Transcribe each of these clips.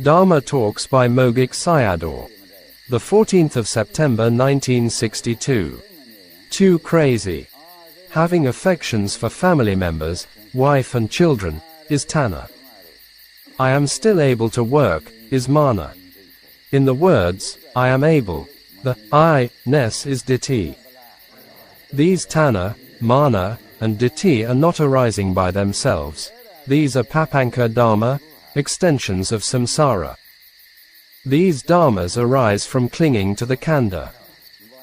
Dharma Talks by Mogok Sayadaw. The 14th of September 1962. Too crazy. Having affections for family members, wife and children, is Tanha. I am still able to work, is Mana. In the words, I am able, the I-ness is Ditti. These Tanha, Mana, and Ditti are not arising by themselves. These are Papanka Dharma, extensions of samsara. These dharmas arise from clinging to the Khandha.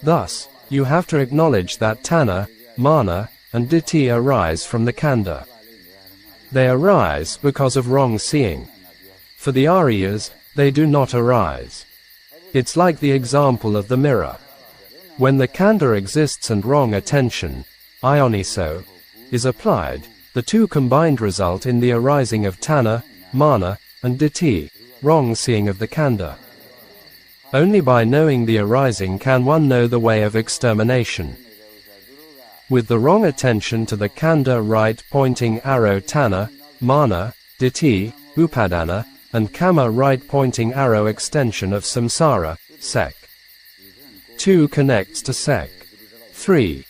Thus, you have to acknowledge that Tanha, Mana, and Ditti arise from the Khandha. They arise because of wrong seeing. For the Aryas, they do not arise. It's like the example of the mirror. When the Khandha exists and wrong attention, ioniso, is applied, the two combined result in the arising of Tanha, Mana, and Ditti, wrong seeing of the Khandha. Only by knowing the arising can one know the way of extermination. With the wrong attention to the Khandha right pointing arrow Tanha, Mana, Ditti, Upadana, and Kama right pointing arrow extension of samsara, sek. 2 connects to sek. 3.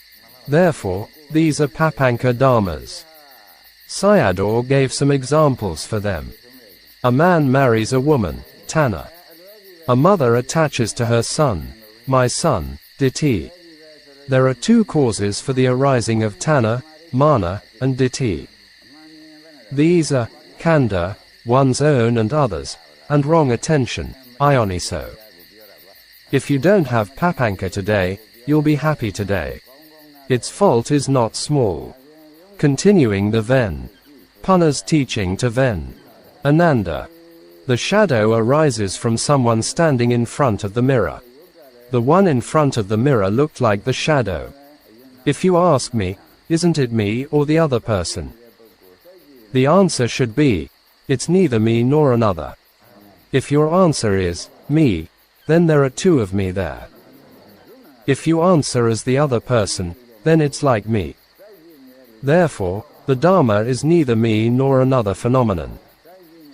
Therefore, these are Papanka Dharmas. Sayadaw gave some examples for them. A man marries a woman, Tanha. A mother attaches to her son, my son, Ditti. There are 2 causes for the arising of Tanha, Mana, and Ditti. These are Khandha, one's own and others, and wrong attention, ioniso. If you don't have Papanka today, you'll be happy today. Its fault is not small. Continuing the Ven. Punna's teaching to Ven. Ananda. The shadow arises from someone standing in front of the mirror. The one in front of the mirror looked like the shadow. If you ask me, isn't it me or the other person? The answer should be, it's neither me nor another. If your answer is, me, then there are 2 of me there. If you answer as the other person, then it's like me. Therefore, the Dharma is neither me nor another phenomenon.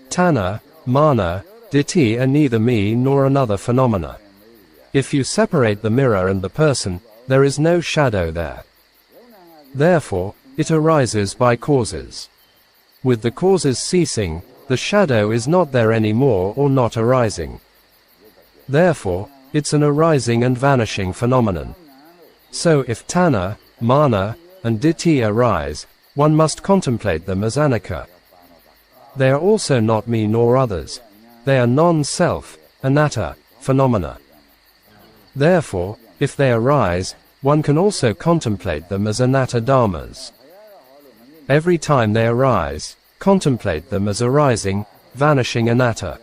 Tanha, Mana, Ditti are neither me nor another phenomena. If you separate the mirror and the person, there is no shadow there. Therefore, it arises by causes. With the causes ceasing, the shadow is not there anymore or not arising. Therefore, it's an arising and vanishing phenomenon. So if Tanha, Mana, and Ditti arise, one must contemplate them as Anicca. They are also not me nor others. They are non-self, anatta, phenomena. Therefore, if they arise, one can also contemplate them as anatta dharmas. Every time they arise, contemplate them as arising, vanishing anatta.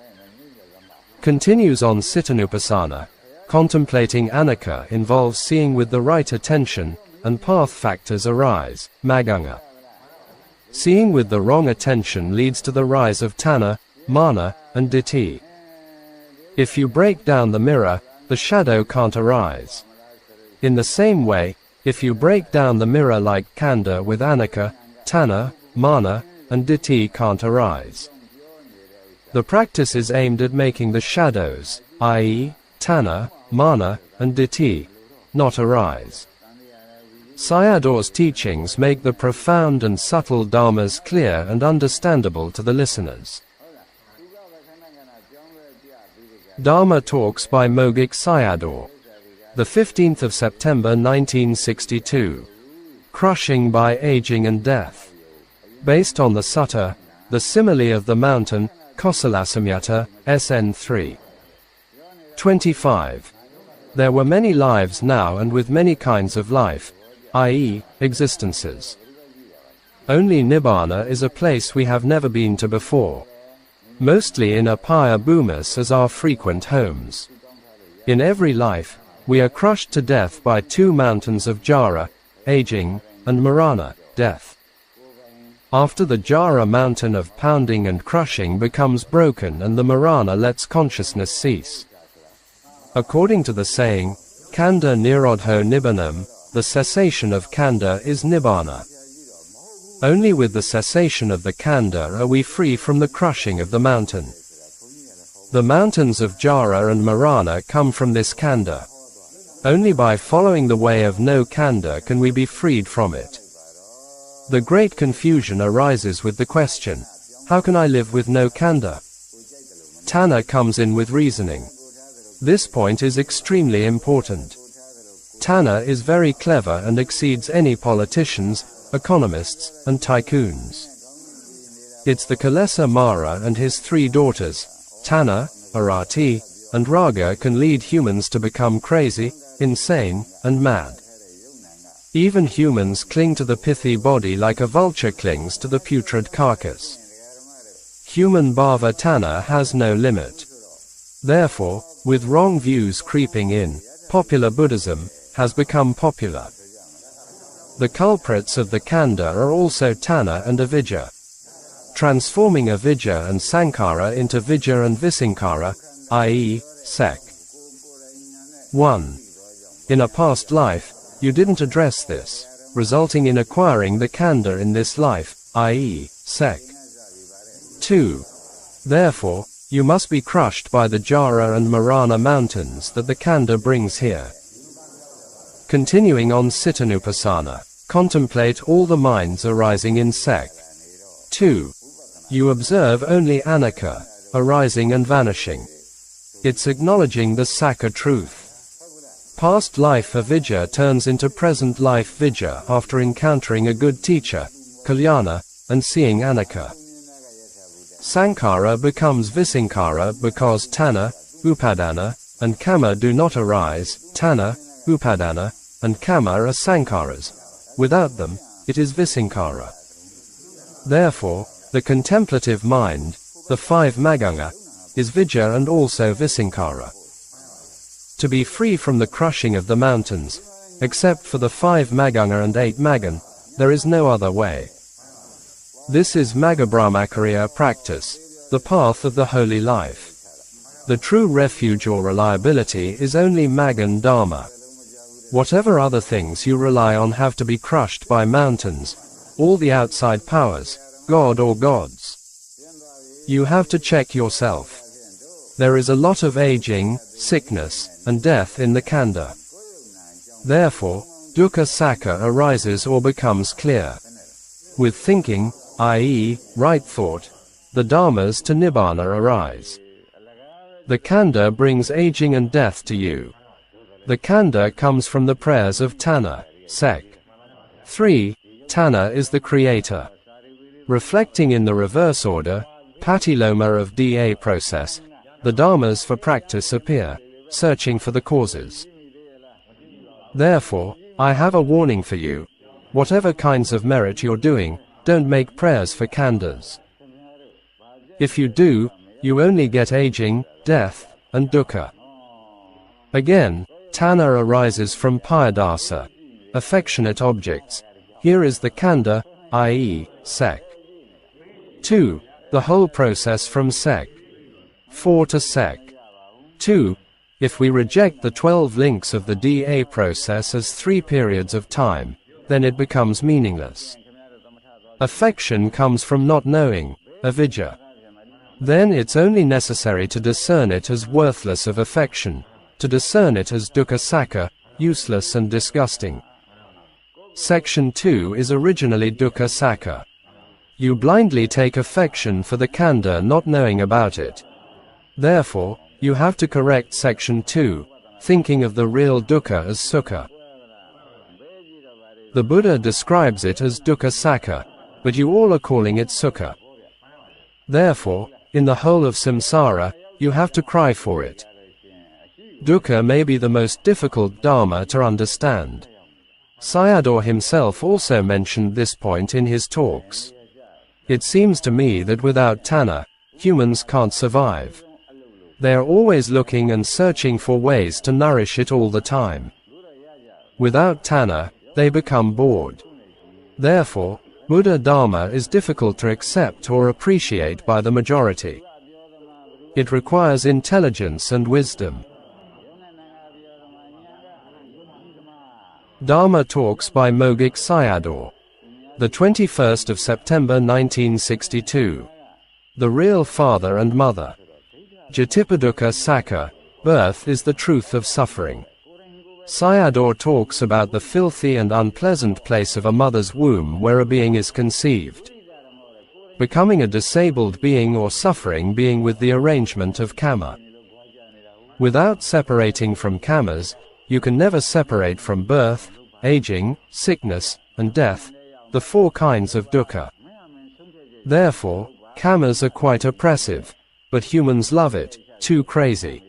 Continues on Cittanupassana. Contemplating Anicca involves seeing with the right attention, and path factors arise, Maganga. Seeing with the wrong attention leads to the rise of Tanha, Mana, and Ditti. If you break down the mirror, the shadow can't arise. In the same way, if you break down the mirror like Khandha with Anicca, Tanha, Mana, and Ditti can't arise. The practice is aimed at making the shadows, i.e., Tanha, Mana, and Ditti, not arise. Sayadaw's teachings make the profound and subtle dharmas clear and understandable to the listeners. Dharma Talks by Mogok Sayadaw. The 15th of September 1962. Crushing by Aging and Death. Based on the sutta, the simile of the mountain, Kosalasamyutta, SN 3. 25. There were many lives now and with many kinds of life, i.e., existences. Only Nibbāna is a place we have never been to before. Mostly in Apaya Bhumis as our frequent homes. In every life, we are crushed to death by 2 mountains of jara, aging, and marana, death. After the jara mountain of pounding and crushing becomes broken and the marana lets consciousness cease. According to the saying, Khandha nirodho nibbānam, the cessation of Khandha is Nibbāna. Only with the cessation of the Khandha are we free from the crushing of the mountain. The mountains of Jara and Marana come from this Khandha. Only by following the way of no Khandha can we be freed from it. The great confusion arises with the question, how can I live with no Khandha? Tanha comes in with reasoning. This point is extremely important. Tanha is very clever and exceeds any politicians, economists, and tycoons. It's the Kalesa Mara and his 3 daughters, Tanha, Arati, and Raga can lead humans to become crazy, insane, and mad. Even humans cling to the pithy body like a vulture clings to the putrid carcass. Human bhava tanha has no limit. Therefore, with wrong views creeping in, popular Buddhism has become popular. The culprits of the Khandha are also tanha and avijja. Transforming avijja and sankhara into vijja and visankhara, i.e., sek. 1. In a past life, you didn't address this, resulting in acquiring the Khandha in this life, i.e., sek. 2. Therefore, you must be crushed by the Jara and Marana mountains that the Khandha brings here. Continuing on Cittanupassana, contemplate all the minds arising in sek. 2. You observe only Anicca, arising and vanishing. It's acknowledging the Sakka truth. Past life avijja turns into present life vijja after encountering a good teacher, kalyana, and seeing Anicca. Sankhara becomes visankhara because tanha, upadana, and kama do not arise. Tanha, upadana, and kama are sankharas. Without them, it is visankhara. Therefore, the contemplative mind, the 5 maganga, is vijja and also visankhara. To be free from the crushing of the mountains, except for the 5 maganga and 8 magan, there is no other way. This is Magga-brahmacharya practice, the path of the holy life. The true refuge or reliability is only Magan Dharma. Whatever other things you rely on have to be crushed by mountains, all the outside powers, God or gods. You have to check yourself. There is a lot of aging, sickness, and death in the Khandha. Therefore, dukkha sakka arises or becomes clear. With thinking, i.e., right thought, the dharmas to Nibbāna arise. The Khandha brings aging and death to you. The Khandha comes from the prayers of tanha, sek. 3. Tanha is the creator. Reflecting in the reverse order, patiloma of DA process, the dharmas for practice appear, searching for the causes. Therefore, I have a warning for you. Whatever kinds of merit you're doing, don't make prayers for Khandhas. If you do, you only get aging, death, and dukkha. Again, tanha arises from payadasa, affectionate objects. Here is the Khandha, i.e., sek. 2. The whole process from sek. 4 to sek. 2. If we reject the 12 links of the DA process as 3 periods of time, then it becomes meaningless. Affection comes from not knowing, avijja. Then it's only necessary to discern it as worthless of affection, to discern it as dukkha sakka, useless and disgusting. Section 2 is originally dukkha sakka. You blindly take affection for the Khandha not knowing about it. Therefore, you have to correct section 2, thinking of the real dukkha as sukha. The Buddha describes it as dukkha sakka, but you all are calling it sukha. Therefore, in the whole of samsara, you have to cry for it. Dukkha may be the most difficult dharma to understand. Sayadaw himself also mentioned this point in his talks. It seems to me that without tanha, humans can't survive. They are always looking and searching for ways to nourish it all the time. Without tanha, they become bored. Therefore, Buddha Dharma is difficult to accept or appreciate by the majority. It requires intelligence and wisdom. Dharma Talks by Mogok Sayadaw. The 21st of September 1962. The Real Father and Mother. Jatipadukkha Sakha, birth is the truth of suffering. Sayadaw talks about the filthy and unpleasant place of a mother's womb where a being is conceived. Becoming a disabled being or suffering being with the arrangement of karma. Without separating from karmas, you can never separate from birth, aging, sickness, and death, the four kinds of dukkha. Therefore, karmas are quite oppressive, but humans love it, too crazy.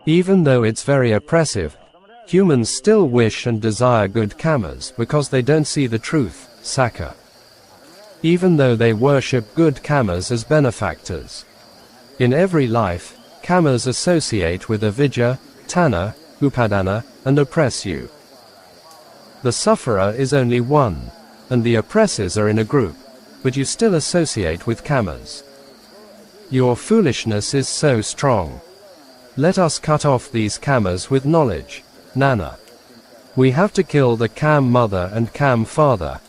Even though it's very oppressive, humans still wish and desire good karmas because they don't see the truth, sakha. Even though they worship good karmas as benefactors. In every life, karmas associate with avidya, tanha, upadana, and oppress you. The sufferer is only one, and the oppressors are in a group, but you still associate with karmas. Your foolishness is so strong. Let us cut off these karmas with knowledge. Nana. We have to kill the kam mother and kam father.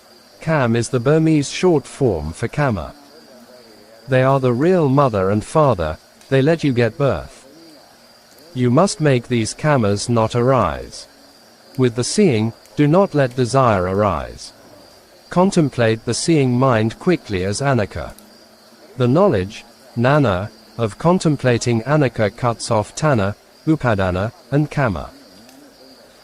Kam is the Burmese short form for karma. They are the real mother and father, they let you get birth. You must make these karmas not arise. With the seeing, do not let desire arise. Contemplate the seeing mind quickly as Anicca. The knowledge, Nana, of contemplating Anicca cuts off tanha, upadana, and kama.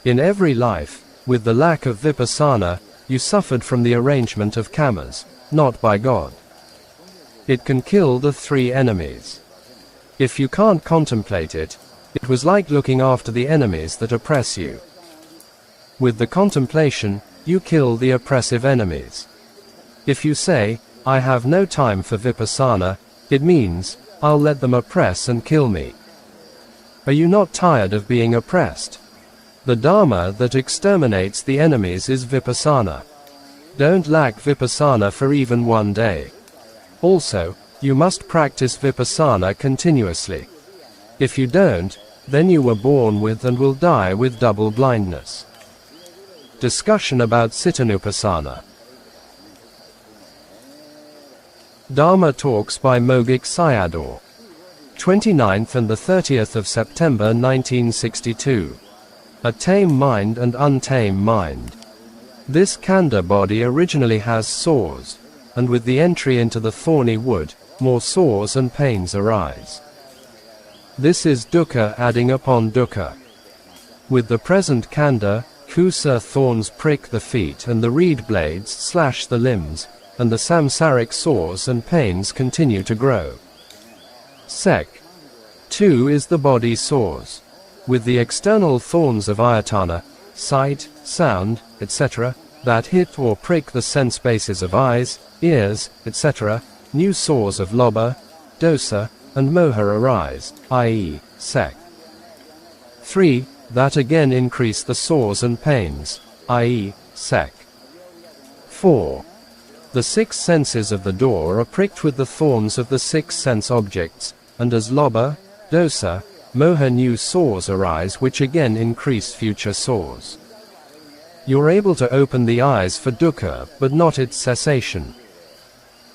In every life, with the lack of vipassana, you suffered from the arrangement of karmas, not by God. It can kill the three enemies. If you can't contemplate it, it was like looking after the enemies that oppress you. With the contemplation, you kill the oppressive enemies. If you say, I have no time for vipassana, it means, I'll let them oppress and kill me. Are you not tired of being oppressed? The Dharma that exterminates the enemies is vipassana. Don't lack vipassana for even one day. Also, you must practice vipassana continuously. If you don't, then you were born with and will die with double blindness. Discussion about Cittanupassana. Dharma Talks by Mogok Sayadaw. 29th and the 30th of September 1962. A tame mind and untame mind. This Khandha body originally has sores, and with the entry into the thorny wood, more sores and pains arise. This is dukkha adding upon dukkha. With the present Khandha, kusa thorns prick the feet and the reed blades slash the limbs, and the samsaric sores and pains continue to grow. Sek. 2 is the body sores. With the external thorns of ayatana, sight, sound, etc., that hit or prick the sense bases of eyes, ears, etc., new sores of lobha, dosa, and moha arise, i.e., sek. 3, that again increase the sores and pains, i.e., sek. 4. The 6 senses of the door are pricked with the thorns of the 6 sense objects, and as lobha, dosa, moha new sores arise which again increase future sores. You're able to open the eyes for dukkha, but not its cessation.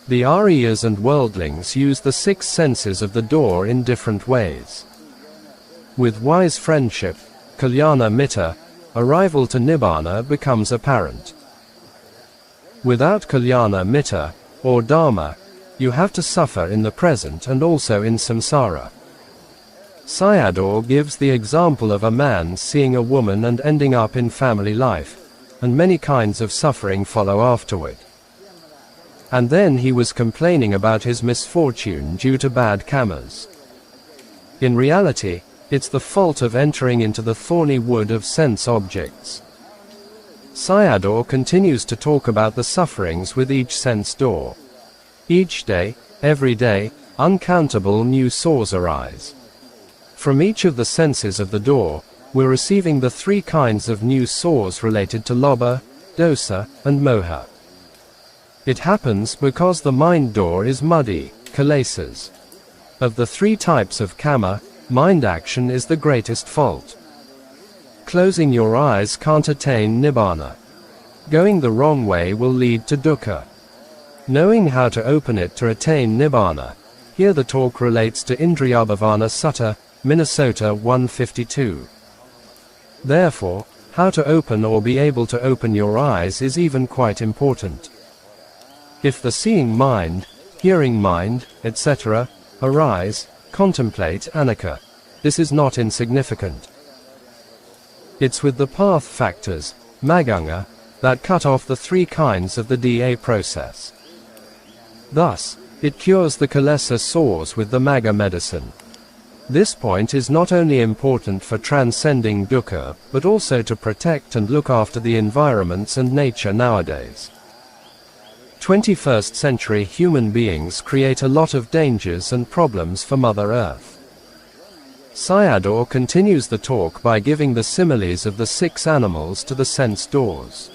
The Aryas and worldlings use the 6 senses of the door in different ways. With wise friendship, kalyana mitta, arrival to Nibbāna becomes apparent. Without kalyana mitta, or dharma, you have to suffer in the present and also in samsara. Sayadaw gives the example of a man seeing a woman and ending up in family life, and many kinds of suffering follow afterward. And then he was complaining about his misfortune due to bad karmas. In reality, it's the fault of entering into the thorny wood of sense objects. Sayadaw continues to talk about the sufferings with each sense door. Each day, every day, uncountable new sores arise. From each of the senses of the door, we're receiving the 3 kinds of new sores related to lobha, dosa, and moha. It happens because the mind door is muddy, kilesas. Of the 3 types of kama, mind action is the greatest fault. Closing your eyes can't attain Nibbāna. Going the wrong way will lead to dukkha. Knowing how to open it to attain Nibbāna, Here the talk relates to Indriyabhavana Sutta, Minnesota 152. Therefore, how to open or be able to open your eyes is even quite important. If the seeing mind, hearing mind, etc., arise, contemplate Anicca. This is not insignificant. It's with the path factors, Maganga, that cut off the three kinds of the DA process. Thus, it cures the kilesa sores with the Magga medicine. This point is not only important for transcending dukkha, but also to protect and look after the environments and nature nowadays. 21st century human beings create a lot of dangers and problems for Mother Earth. Sayadaw continues the talk by giving the similes of the 6 animals to the sense doors.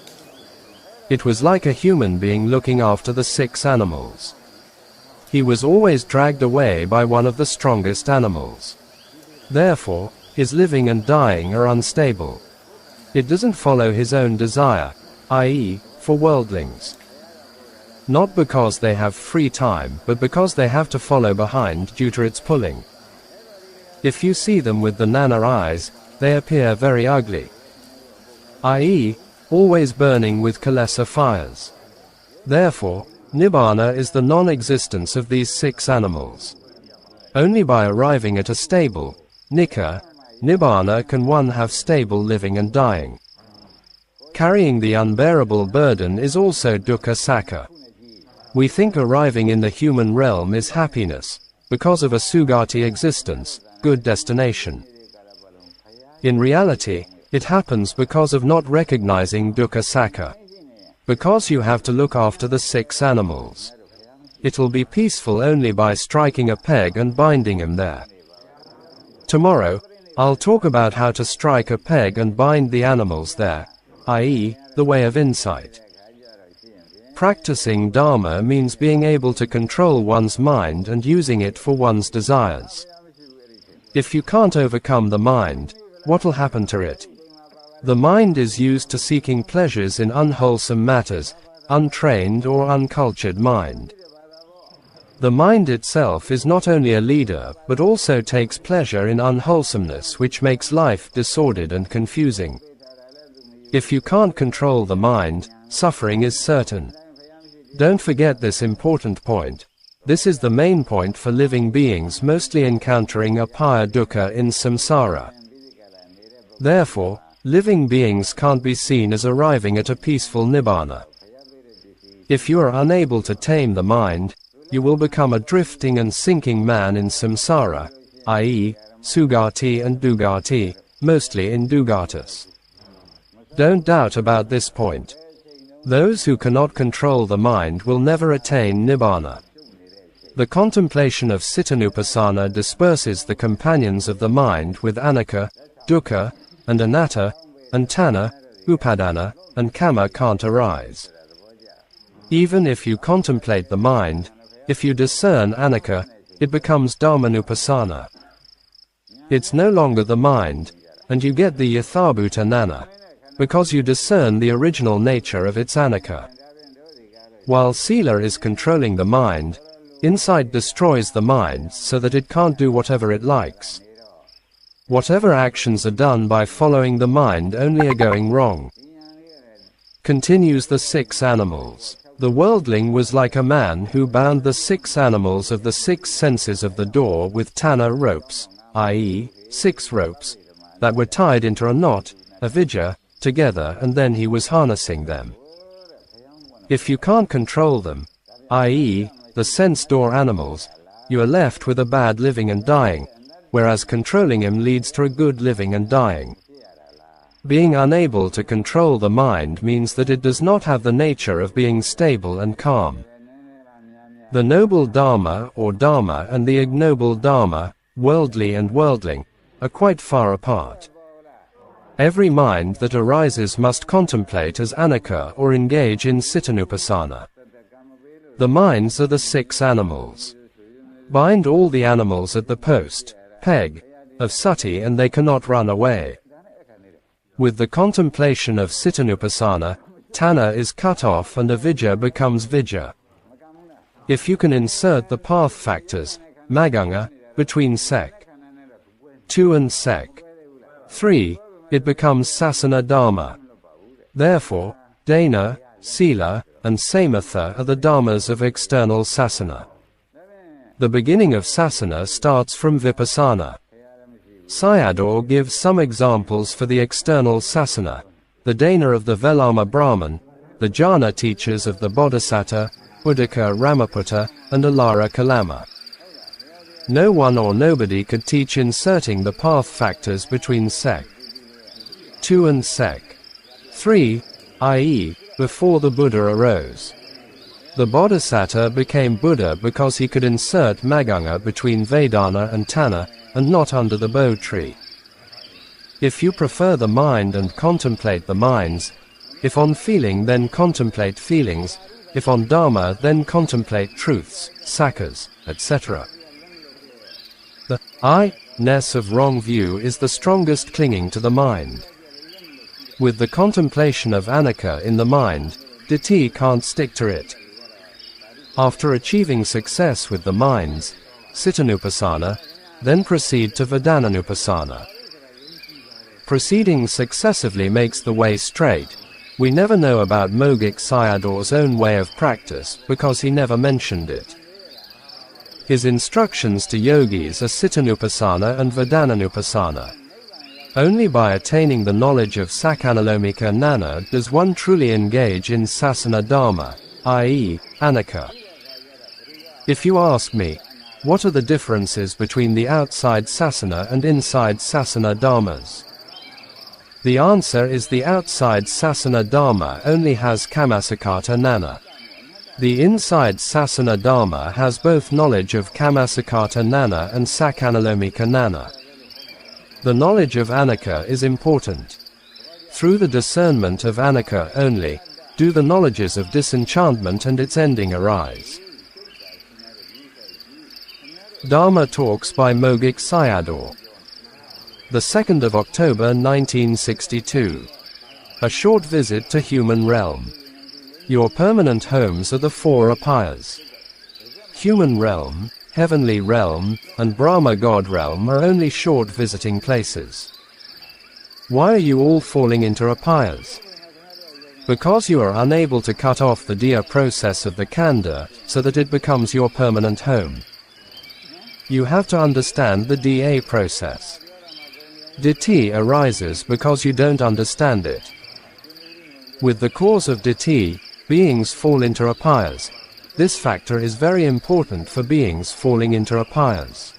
It was like a human being looking after the 6 animals. He was always dragged away by one of the strongest animals. Therefore, his living and dying are unstable. It doesn't follow his own desire, i.e., for worldlings. Not because they have free time, but because they have to follow behind due to its pulling. If you see them with the Nana eyes, they appear very ugly. I.e., always burning with kilesa fires. Therefore, Nibbāna is the non-existence of these 6 animals. Only by arriving at a stable, Anicca, Nibbāna can one have stable living and dying. Carrying the unbearable burden is also dukkha sakka. We think arriving in the human realm is happiness, because of a sugati existence, good destination. In reality, it happens because of not recognizing dukkha sakka. Because you have to look after the 6 animals. It'll be peaceful only by striking a peg and binding him there. Tomorrow, I'll talk about how to strike a peg and bind the animals there, i.e., the way of insight. Practicing Dharma means being able to control one's mind and using it for one's desires. If you can't overcome the mind, what'll happen to it? The mind is used to seeking pleasures in unwholesome matters, untrained or uncultured mind. The mind itself is not only a leader, but also takes pleasure in unwholesomeness, which makes life disordered and confusing. If you can't control the mind, suffering is certain. Don't forget this important point. This is the main point for living beings mostly encountering apaya dukkha in samsara. Therefore, living beings can't be seen as arriving at a peaceful Nibbāna. If you are unable to tame the mind, you will become a drifting and sinking man in samsara, i.e., sugati and dugati, mostly in dugatas. Don't doubt about this point. Those who cannot control the mind will never attain Nibbāna. The contemplation of Cittanupassana disperses the companions of the mind with Anicca, dukkha, and anatta, and tanha, upadana, and kamma can't arise. Even if you contemplate the mind, if you discern Anicca, it becomes Dhammanupassana. It's no longer the mind, and you get the yathabhuta nana, because you discern the original nature of its Anicca. While sila is controlling the mind, insight destroys the mind so that it can't do whatever it likes. Whatever actions are done by following the mind only are going wrong. Continues the 6 animals. The worldling was like a man who bound the 6 animals of the 6 senses of the door with tanha ropes, i.e., 6 ropes, that were tied into a knot, avijja, together, and then he was harnessing them. If you can't control them, i.e., the sense door animals, you are left with a bad living and dying, whereas controlling him leads to a good living and dying. Being unable to control the mind means that it does not have the nature of being stable and calm. The noble Dharma or Dharma and the ignoble Dharma, worldly and worldling, are quite far apart. Every mind that arises must contemplate as Anicca or engage in Cittanupassana. The minds are the 6 animals. Bind all the animals at the post, peg, of sati and they cannot run away. With the contemplation of Cittanupassana, tanha is cut off and avijja becomes vijja. If you can insert the path factors, Maganga, between Sek 2 and Sek 3, it becomes Sasana Dharma. Therefore, Dana, Sila, and Samatha are the dharmas of external sasana. The beginning of sasana starts from Vipassana. Sayadaw gives some examples for the external sasana, the Dana of the Velama Brahman, the jhana teachers of the Bodhisattva, Uddaka Ramaputta, and Alara Kalama. No one or nobody could teach inserting the path factors between Sek 2 and Sek 3, i.e., before the Buddha arose. The Bodhisattva became Buddha because he could insert Maganga between Vedana and Tanha, and not under the Bo tree. If you prefer the mind and contemplate the minds, if on feeling then contemplate feelings, if on Dharma then contemplate truths, sakkha's, etc. The I-ness of wrong view is the strongest clinging to the mind. With the contemplation of Anicca in the mind, ditthi can't stick to it. After achieving success with the minds, Cittanupassana, then proceed to Vedananupassana. Proceeding successively makes the way straight. We never know about Mogok Sayadaw's own way of practice because he never mentioned it. His instructions to yogis are Cittanupassana and Vedananupassana. Only by attaining the knowledge of Sakkanalomika Nana does one truly engage in Sasana Dharma, i.e., Anicca. If you ask me, what are the differences between the outside Sasana and inside Sasana Dharmas? The answer is the outside Sasana Dharma only has Kammasakata Nana. The inside Sasana Dharma has both knowledge of Kammasakata Nana and Sakkanalomika Nana. The knowledge of Anicca is important. Through the discernment of Anicca only, do the knowledges of disenchantment and its ending arise. Dharma Talks by Mogok Sayadaw. The 2nd of October 1962. A short visit to human realm. Your permanent homes are the 4 apayas. Human realm, heavenly realm, and Brahma God realm are only short visiting places. Why are you all falling into apayas? Because you are unable to cut off the diya process of the Khandha, so that it becomes your permanent home. You have to understand the DA process. Ditthi arises because you don't understand it. With the cause of ditthi, beings fall into apayas. This factor is very important for beings falling into apayas.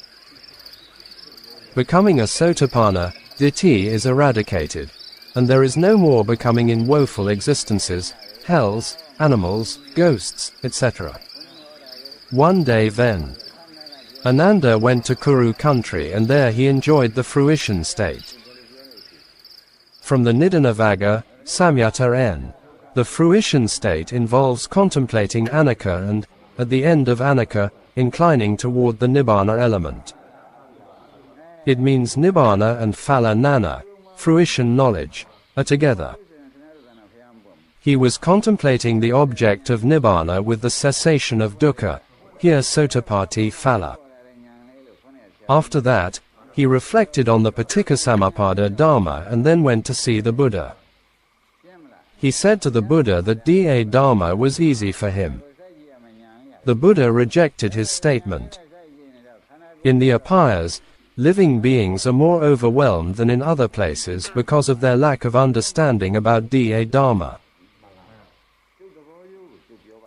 Becoming a sotapanna, ditthi is eradicated, and there is no more becoming in woeful existences, hells, animals, ghosts, etc. One day then, Ananda went to Kuru country and there he enjoyed the fruition state. From the Nibbāna Vagga, Samyutta N. The fruition state involves contemplating Anicca and, at the end of Anicca, inclining toward the Nibbāna element. It means Nibbāna and Phala Nana, fruition knowledge, are together. He was contemplating the object of Nibbāna with the cessation of dukkha, here Sotapatti Phala. After that, he reflected on the Paticcasamuppada Dharma and then went to see the Buddha. He said to the Buddha that Da Dharma was easy for him. The Buddha rejected his statement. In the apayas, living beings are more overwhelmed than in other places because of their lack of understanding about Da Dharma.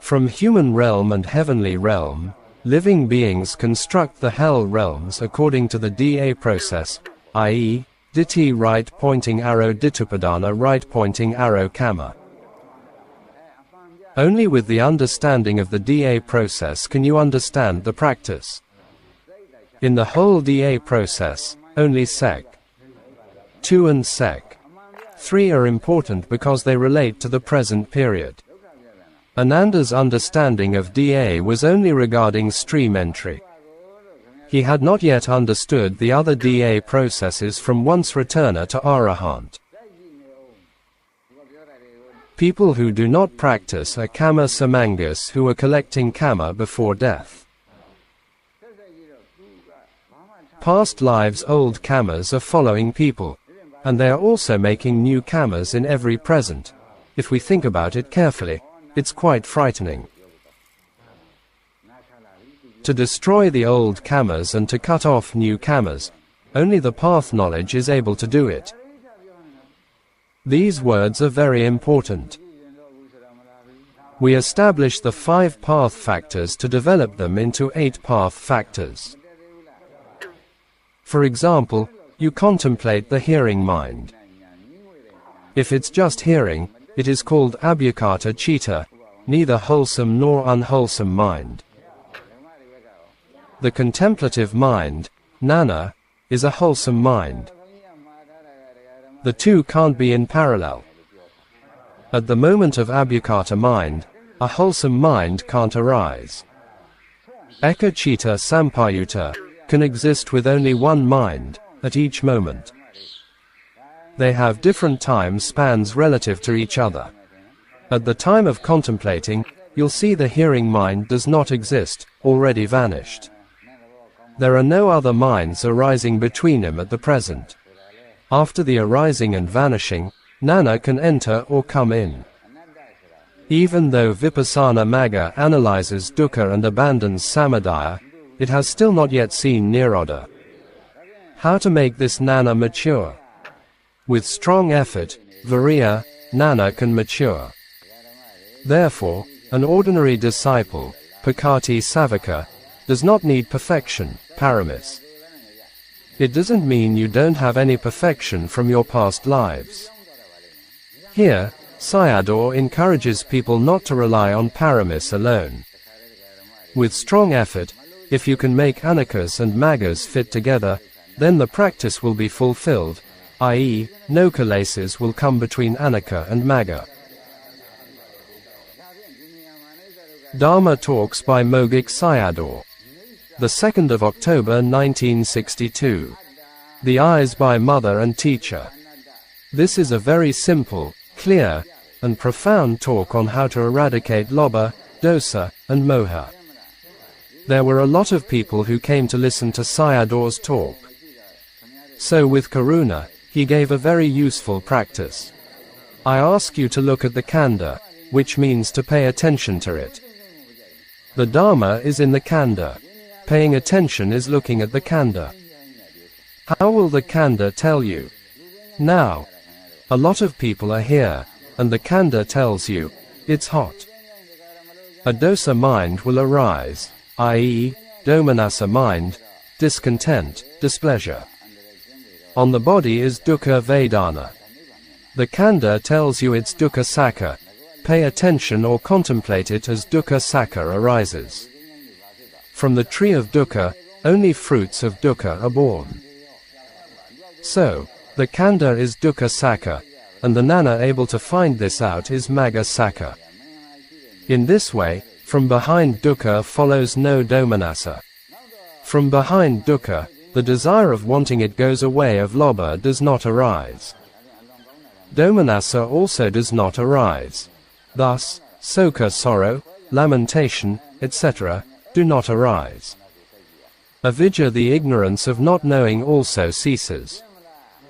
From human realm and heavenly realm, living beings construct the hell realms according to the Da process, i.e., Ditthi right pointing arrow Dittupadana right pointing arrow Kamma. Only with the understanding of the Da process can you understand the practice. In the whole Da process, only Sek 2 and Sek 3 are important because they relate to the present period. Ananda's understanding of Da was only regarding stream entry. He had not yet understood the other Da processes from once returner to Arahant. People who do not practice are Kamma Samangas who are collecting Kamma before death. Past lives old karmas are following people, and they are also making new karmas in every present. If we think about it carefully, it's quite frightening. To destroy the old karmas and to cut off new karmas, only the path knowledge is able to do it. These words are very important. We establish the 5 path factors to develop them into 8 path factors. For example, you contemplate the hearing mind. If it's just hearing, it is called abhyakata citta, neither wholesome nor unwholesome mind. The contemplative mind, Nana, is a wholesome mind. The two can't be in parallel. At the moment of abhyakata mind, a wholesome mind can't arise. Eka citta sampayutta can exist with only one mind, at each moment. They have different time spans relative to each other. At the time of contemplating, you'll see the hearing mind does not exist, already vanished. There are no other minds arising between them at the present. After the arising and vanishing, Nana can enter or come in. Even though Vipassana Magga analyzes dukkha and abandons samadaya, it has still not yet seen Nirodha. How to make this Nana mature? With strong effort, Viriya, Nana can mature. Therefore, an ordinary disciple, Pakati Savaka, does not need perfection, paramis. It doesn't mean you don't have any perfection from your past lives. Here, Sayadaw encourages people not to rely on paramis alone. With strong effort, if you can make Anicas and Maggas fit together, then the practice will be fulfilled, i.e., no kilesas will come between Anicca and Magga. Dharma Talks by Mogok Sayadaw. The 2nd of October 1962. The Eyes by Mother and Teacher. This is a very simple, clear, and profound talk on how to eradicate lobha, dosa, and moha. There were a lot of people who came to listen to Sayadaw's talk. So with Karuna, he gave a very useful practice. I ask you to look at the Khandha, which means to pay attention to it. The Dharma is in the Khandha. Paying attention is looking at the Khandha. How will the Khandha tell you? Now. A lot of people are here, and the Khandha tells you, it's hot. A dosa mind will arise, i.e., domanassa mind, discontent, displeasure. On the body is dukkha vedana. The Khandha tells you it's dukkha sakha. Pay attention or contemplate it as dukkha sakha arises. From the tree of dukkha, only fruits of dukkha are born. So, the Khandha is dukkha sakha, and the Nana able to find this out is magga sakha. In this way, from behind dukkha follows no domanassa. From behind dukkha, the desire of wanting it goes away of lobha does not arise. Domanassa also does not arise. Thus, sokha sorrow, lamentation, etc., do not arise. Avidya the ignorance of not knowing also ceases.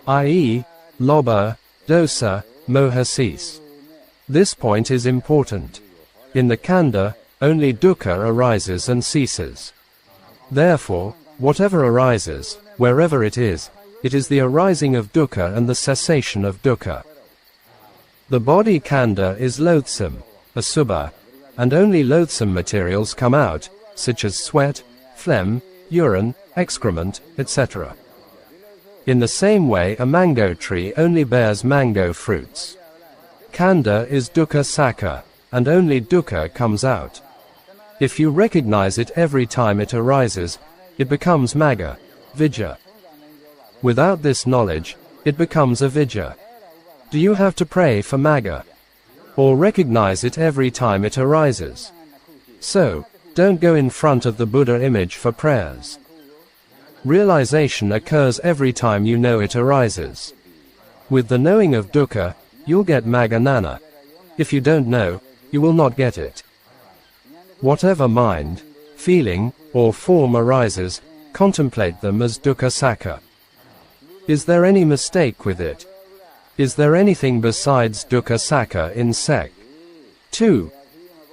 I.e., lobha, dosa, moha cease. This point is important. In the Khandha, only dukkha arises and ceases. Therefore, whatever arises, wherever it is the arising of dukkha and the cessation of dukkha. The body Khandha is loathsome, asubha, and only loathsome materials come out, such as sweat, phlegm, urine, excrement, etc. In the same way a mango tree only bears mango fruits. Khandha is dukkha sakha, and only dukkha comes out. If you recognize it every time it arises, it becomes magga, vijja. Without this knowledge, it becomes avidya. Do you have to pray for magga? Or recognize it every time it arises? So, don't go in front of the Buddha image for prayers. Realization occurs every time you know it arises. With the knowing of dukkha, you'll get magga nana. If you don't know, you will not get it. Whatever mind, feeling, or form arises, contemplate them as dukkha sakka. Is there any mistake with it? Is there anything besides dukkha sakka in sek? 2.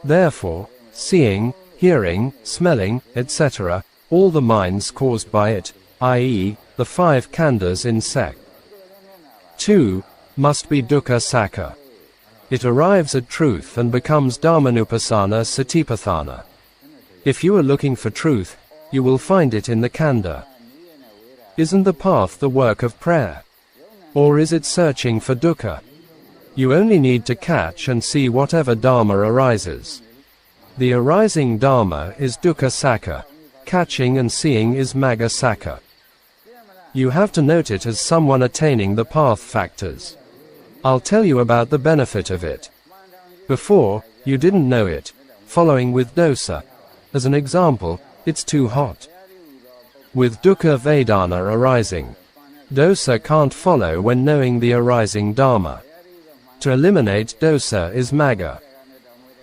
Therefore, seeing, hearing, smelling, etc., all the minds caused by it, i.e., the 5 khandhas in sek. 2. Must be dukkha sakka. It arrives at truth and becomes dharmanupassana satipatthana. If you are looking for truth, you will find it in the khandha. Isn't the path the work of prayer? Or is it searching for dukkha? You only need to catch and see whatever dharma arises. The arising dharma is dukkha sakka. Catching and seeing is magga sakka. You have to note it as someone attaining the path factors. I'll tell you about the benefit of it. Before, you didn't know it, following with dosa. As an example, it's too hot. With dukkha vedana arising, dosa can't follow when knowing the arising dharma. To eliminate dosa is magga.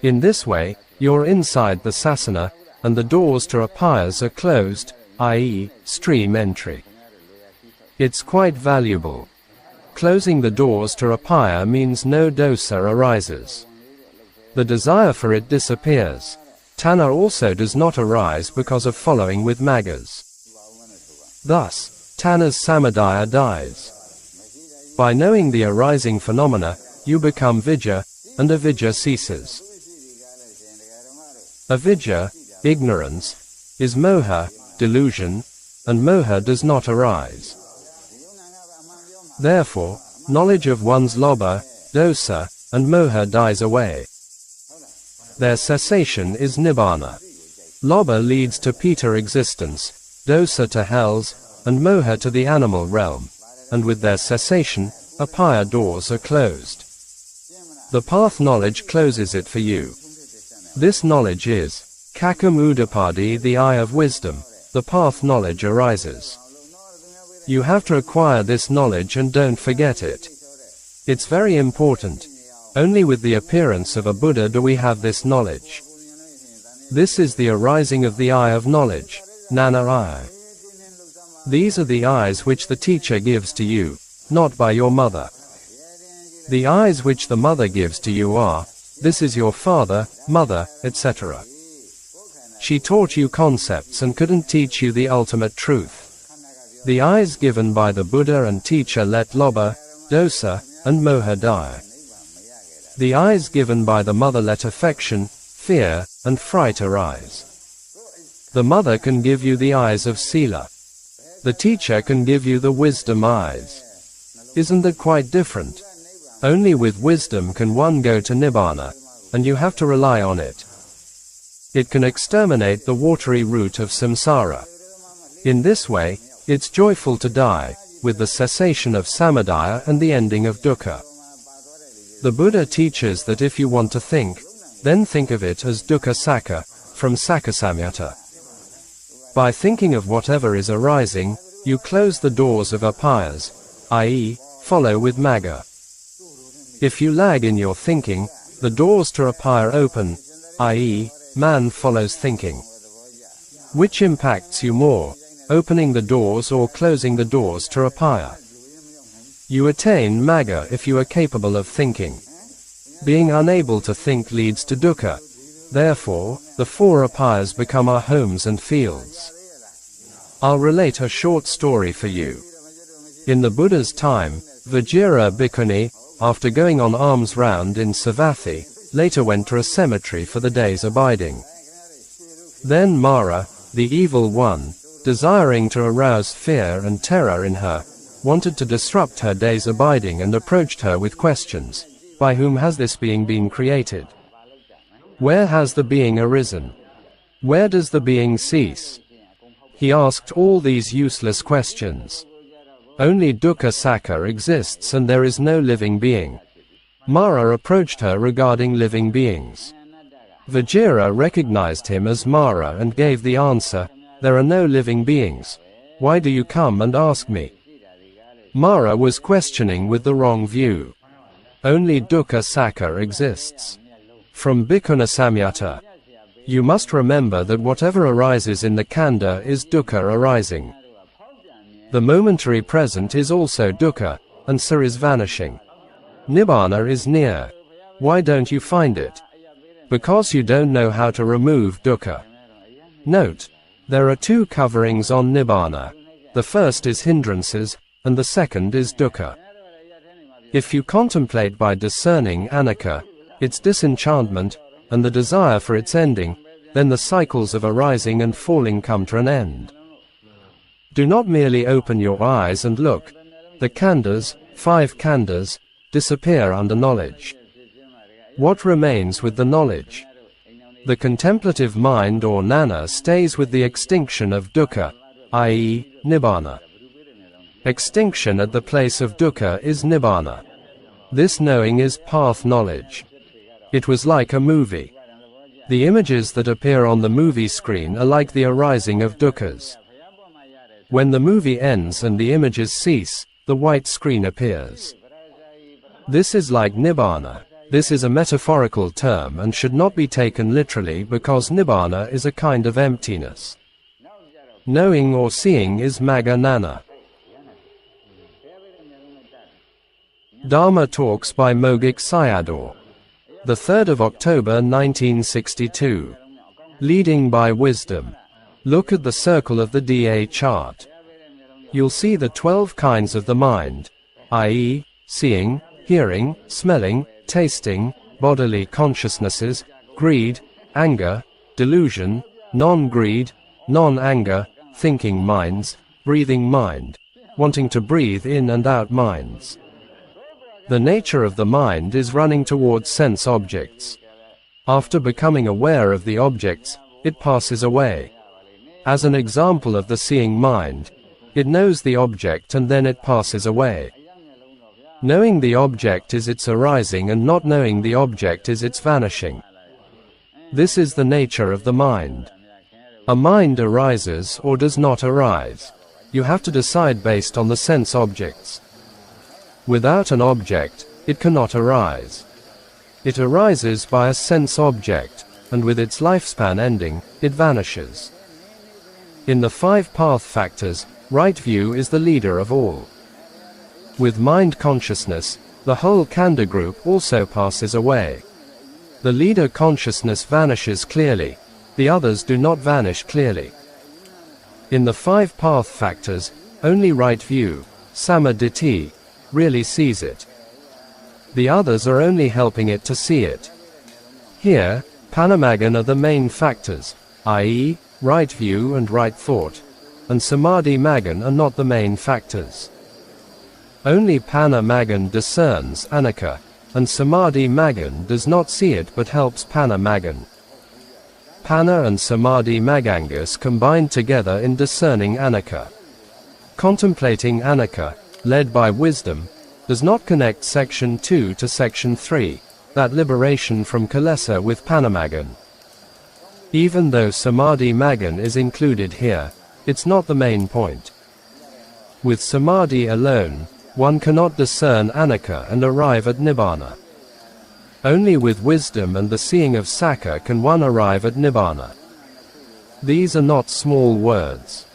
In this way, you're inside the sasana, and the doors to upayas are closed, i.e., stream entry. It's quite valuable. Closing the doors to upaya means no dosa arises. The desire for it disappears. Tanha also does not arise because of following with maggas. Thus, tanha's samadaya dies. By knowing the arising phenomena, you become vijja, and avidya ceases. Avidya, ignorance, is moha, delusion, and moha does not arise. Therefore, knowledge of one's lobha, dosa, and moha dies away. Their cessation is Nibbāna. Lobha leads to Pita existence, dosa to hells, and moha to the animal realm, and with their cessation, upaya doors are closed. The path knowledge closes it for you. This knowledge is Kakam Udapadi, the eye of wisdom. The path knowledge arises. You have to acquire this knowledge and don't forget it. It's very important. Only with the appearance of a Buddha do we have this knowledge. This is the arising of the eye of knowledge, Nana eye. These are the eyes which the teacher gives to you, not by your mother. The eyes which the mother gives to you are, this is your father, mother, etc. She taught you concepts and couldn't teach you the ultimate truth. The eyes given by the Buddha and teacher let lobha, dosa, and moha die. The eyes given by the mother let affection, fear, and fright arise. The mother can give you the eyes of sila. The teacher can give you the wisdom eyes. Isn't that quite different? Only with wisdom can one go to Nibbāna, and you have to rely on it. It can exterminate the watery root of samsara. In this way, it's joyful to die, with the cessation of samadaya and the ending of dukkha. The Buddha teaches that if you want to think, then think of it as dukkha sakka, from sakkasamyutta. By thinking of whatever is arising, you close the doors of upayas, i.e., follow with magga. If you lag in your thinking, the doors to upaya open, i.e., man follows thinking. Which impacts you more, opening the doors or closing the doors to upaya? You attain magga if you are capable of thinking. Being unable to think leads to dukkha. Therefore, the 4 upayas become our homes and fields. I'll relate a short story for you. In the Buddha's time, Vajira Bhikkhuni, after going on alms round in Savatthi, later went to a cemetery for the day's abiding. Then Mara, the evil one, desiring to arouse fear and terror in her, wanted to disrupt her day's abiding and approached her with questions. By whom has this being been created? Where has the being arisen? Where does the being cease? He asked all these useless questions. Only dukkha sakka exists and there is no living being. Mara approached her regarding living beings. Vajira recognized him as Mara and gave the answer, "There are no living beings. Why do you come and ask me?" Mara was questioning with the wrong view. Only dukkha sakka exists. From Bhikkhuna Samyutta. You must remember that whatever arises in the Khandha is dukkha arising. The momentary present is also dukkha, and so is vanishing. Nibbāna is near. Why don't you find it? Because you don't know how to remove dukkha. Note, there are two coverings on Nibbāna. The first is hindrances, and the second is dukkha. If you contemplate by discerning Anicca, its disenchantment, and the desire for its ending, then the cycles of arising and falling come to an end. Do not merely open your eyes and look. The Khandhas, 5 Khandhas, disappear under knowledge. What remains with the knowledge? The contemplative mind or Nana stays with the extinction of dukkha, i.e., Nibbāna. Extinction at the place of dukkha is Nibbāna. This knowing is path knowledge. It was like a movie. The images that appear on the movie screen are like the arising of dukkhas. When the movie ends and the images cease, the white screen appears. This is like Nibbāna. This is a metaphorical term and should not be taken literally because Nibbāna is a kind of emptiness. Knowing or seeing is Magga Nana. Dharma Talks by Mogok Sayadaw. The 3rd of October 1962. Leading by Wisdom. Look at the circle of the DA chart. You'll see the 12 kinds of the mind, i.e., seeing, hearing, smelling, tasting, bodily consciousnesses, greed, anger, delusion, non-greed, non-anger, thinking minds, breathing mind, wanting to breathe in and out minds. The nature of the mind is running towards sense objects. After becoming aware of the objects, it passes away. As an example of the seeing mind, it knows the object and then it passes away. Knowing the object is its arising and not knowing the object is its vanishing. This is the nature of the mind. A mind arises or does not arise. You have to decide based on the sense objects. Without an object, it cannot arise. It arises by a sense object, and with its lifespan ending, it vanishes. In the 5 path factors, right view is the leader of all. With mind consciousness, the whole Khandha group also passes away. The leader consciousness vanishes clearly, the others do not vanish clearly. In the 5 path factors, only right view, Samadhi, really sees it. The others are only helping it to see it. Here, Panamagan are the main factors, i.e., right view and right thought, and Samadhi Magan are not the main factors. Only Panamagan discerns Anicca, and Samadhi Magan does not see it but helps Panamagan. Pana and Samadhi Magangas combine together in discerning Anicca. Contemplating Anicca, led by wisdom, does not connect section 2 to section 3, that liberation from Kilesa with Panamagan. Even though Samadhi Magan is included here, it's not the main point. With Samadhi alone, one cannot discern Anicca and arrive at Nibbāna. Only with wisdom and the seeing of Sakka can one arrive at Nibbāna. These are not small words.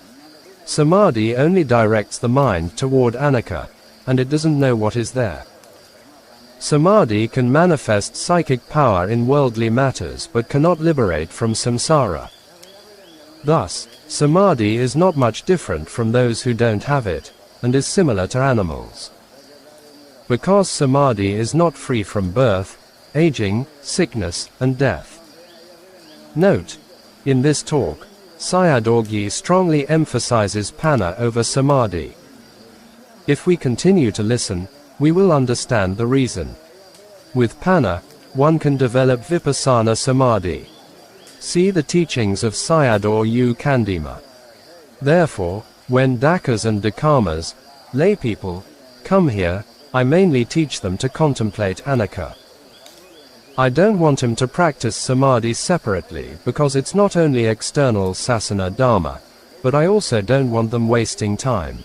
Samadhi only directs the mind toward Anicca, and it doesn't know what is there. Samadhi can manifest psychic power in worldly matters but cannot liberate from samsara. Thus, Samadhi is not much different from those who don't have it, and is similar to animals. Because Samadhi is not free from birth, aging, sickness, and death. Note, in this talk, Sayadaw strongly emphasizes Pana over Samadhi. If we continue to listen, we will understand the reason. With Pana, one can develop Vipassana Samadhi. See the teachings of Sayadaw U Kandima. Therefore, when Dakas and Dakamas, laypeople, come here, I mainly teach them to contemplate Anicca. I don't want him to practice Samadhi separately because it's not only external sasana dharma, but I also don't want them wasting time.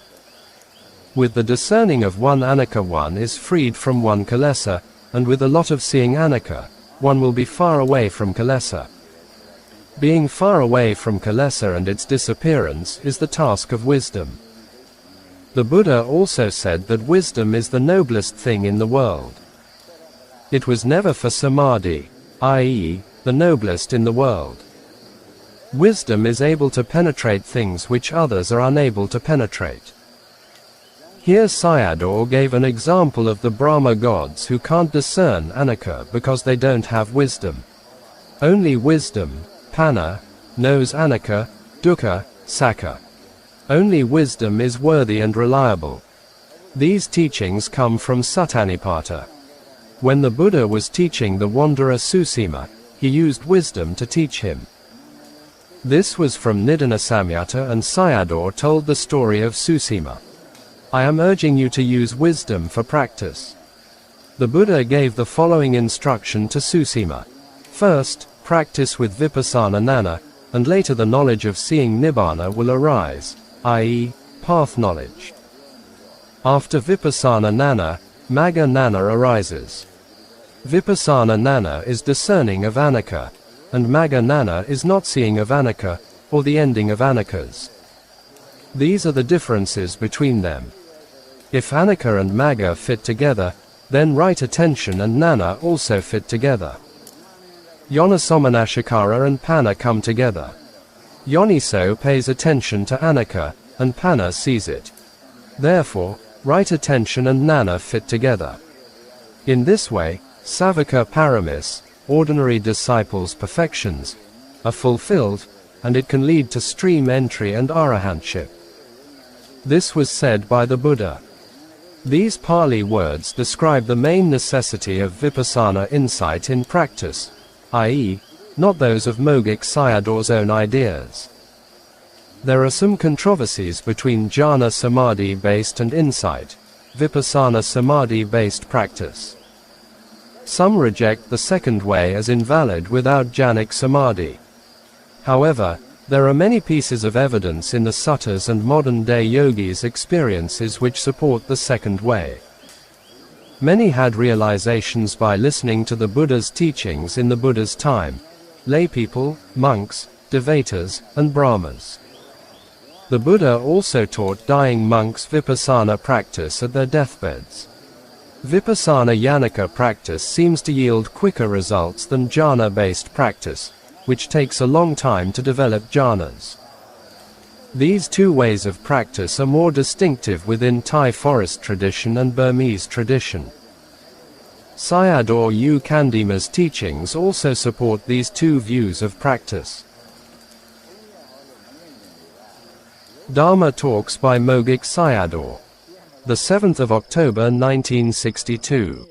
With the discerning of one Anicca one is freed from one Kilesa, and with a lot of seeing Anicca, one will be far away from Kilesa. Being far away from kilesa and its disappearance is the task of wisdom. The Buddha also said that wisdom is the noblest thing in the world. It was never for samadhi, i.e., the noblest in the world. Wisdom is able to penetrate things which others are unable to penetrate. Here Sayadaw gave an example of the Brahma gods who can't discern Anicca because they don't have wisdom. Only wisdom, Panna, knows Anicca, Dukkha, Sakka. Only wisdom is worthy and reliable. These teachings come from Suttanipata. When the Buddha was teaching the wanderer Susima, he used wisdom to teach him. This was from Nibbāna Samyutta, and Sayadaw told the story of Susima. I am urging you to use wisdom for practice. The Buddha gave the following instruction to Susima. First, practice with vipassana gnana, and later the knowledge of seeing Nibbāna will arise, i.e., path knowledge. After vipassana gnana, magga gnana arises. Vipassana gnana is discerning of Anicca, and magga gnana is not seeing of Anicca, or the ending of Aniccas. These are the differences between them. If Anicca and magga fit together, then right attention and gnana also fit together. Yonasomanashikara and panna come together. Yoniso pays attention to Anicca, and panna sees it. Therefore, right attention and gnana fit together. In this way, savaka paramis, ordinary disciples' perfections, are fulfilled, and it can lead to stream entry and arahantship. This was said by the Buddha. These Pali words describe the main necessity of vipassana insight in practice, i.e., not those of Mogok Sayadaw's own ideas. There are some controversies between jhana samadhi-based and insight, vipassana samadhi-based practice. Some reject the second way as invalid without jhanic samadhi. However, there are many pieces of evidence in the suttas and modern-day yogis' experiences which support the second way. Many had realizations by listening to the Buddha's teachings in the Buddha's time: laypeople, monks, devatas, and brahmas. The Buddha also taught dying monks vipassana practice at their deathbeds. Vipassana Yanika practice seems to yield quicker results than jhana-based practice, which takes a long time to develop jhanas. These two ways of practice are more distinctive within Thai forest tradition and Burmese tradition. Sayadaw U Khandima's teachings also support these two views of practice. Dharma Talks by Mogok Sayadaw. The 7th of October 1962.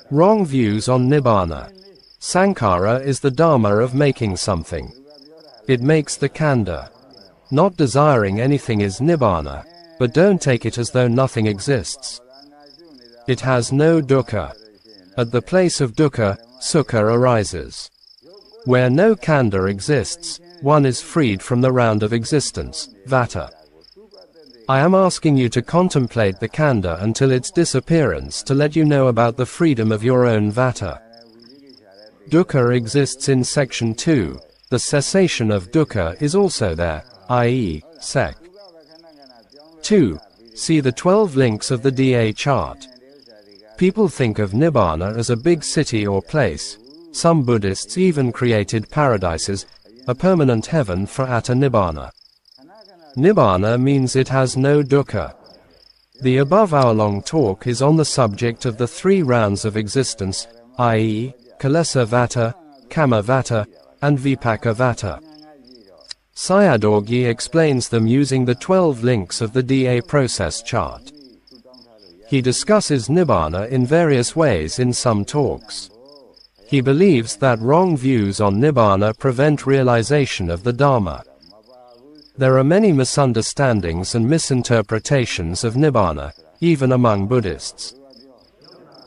Wrong views on Nibbāna. Sankhara is the Dharma of making something. It makes the Khandha. Not desiring anything is Nibbāna, but don't take it as though nothing exists. It has no dukkha. At the place of dukkha, sukha arises. Where no Khandha exists, one is freed from the round of existence, vata. I am asking you to contemplate the Khandha until its disappearance to let you know about the freedom of your own vata. Dukkha exists in section 2, the cessation of dukkha is also there, i.e., sec. 2. See the 12 links of the DA chart. People think of Nibbāna as a big city or place. Some Buddhists even created paradises, a permanent heaven for Atta Nibbāna. Nibbāna means it has no dukkha. The above hour-long talk is on the subject of the 3 rounds of existence, i.e., Kilesa Vata, Kama Vata, and Vipaka Vata. Sayadaw explains them using the 12 links of the DA process chart. He discusses Nibbāna in various ways in some talks. He believes that wrong views on Nibbāna prevent realization of the Dharma. There are many misunderstandings and misinterpretations of Nibbāna, even among Buddhists.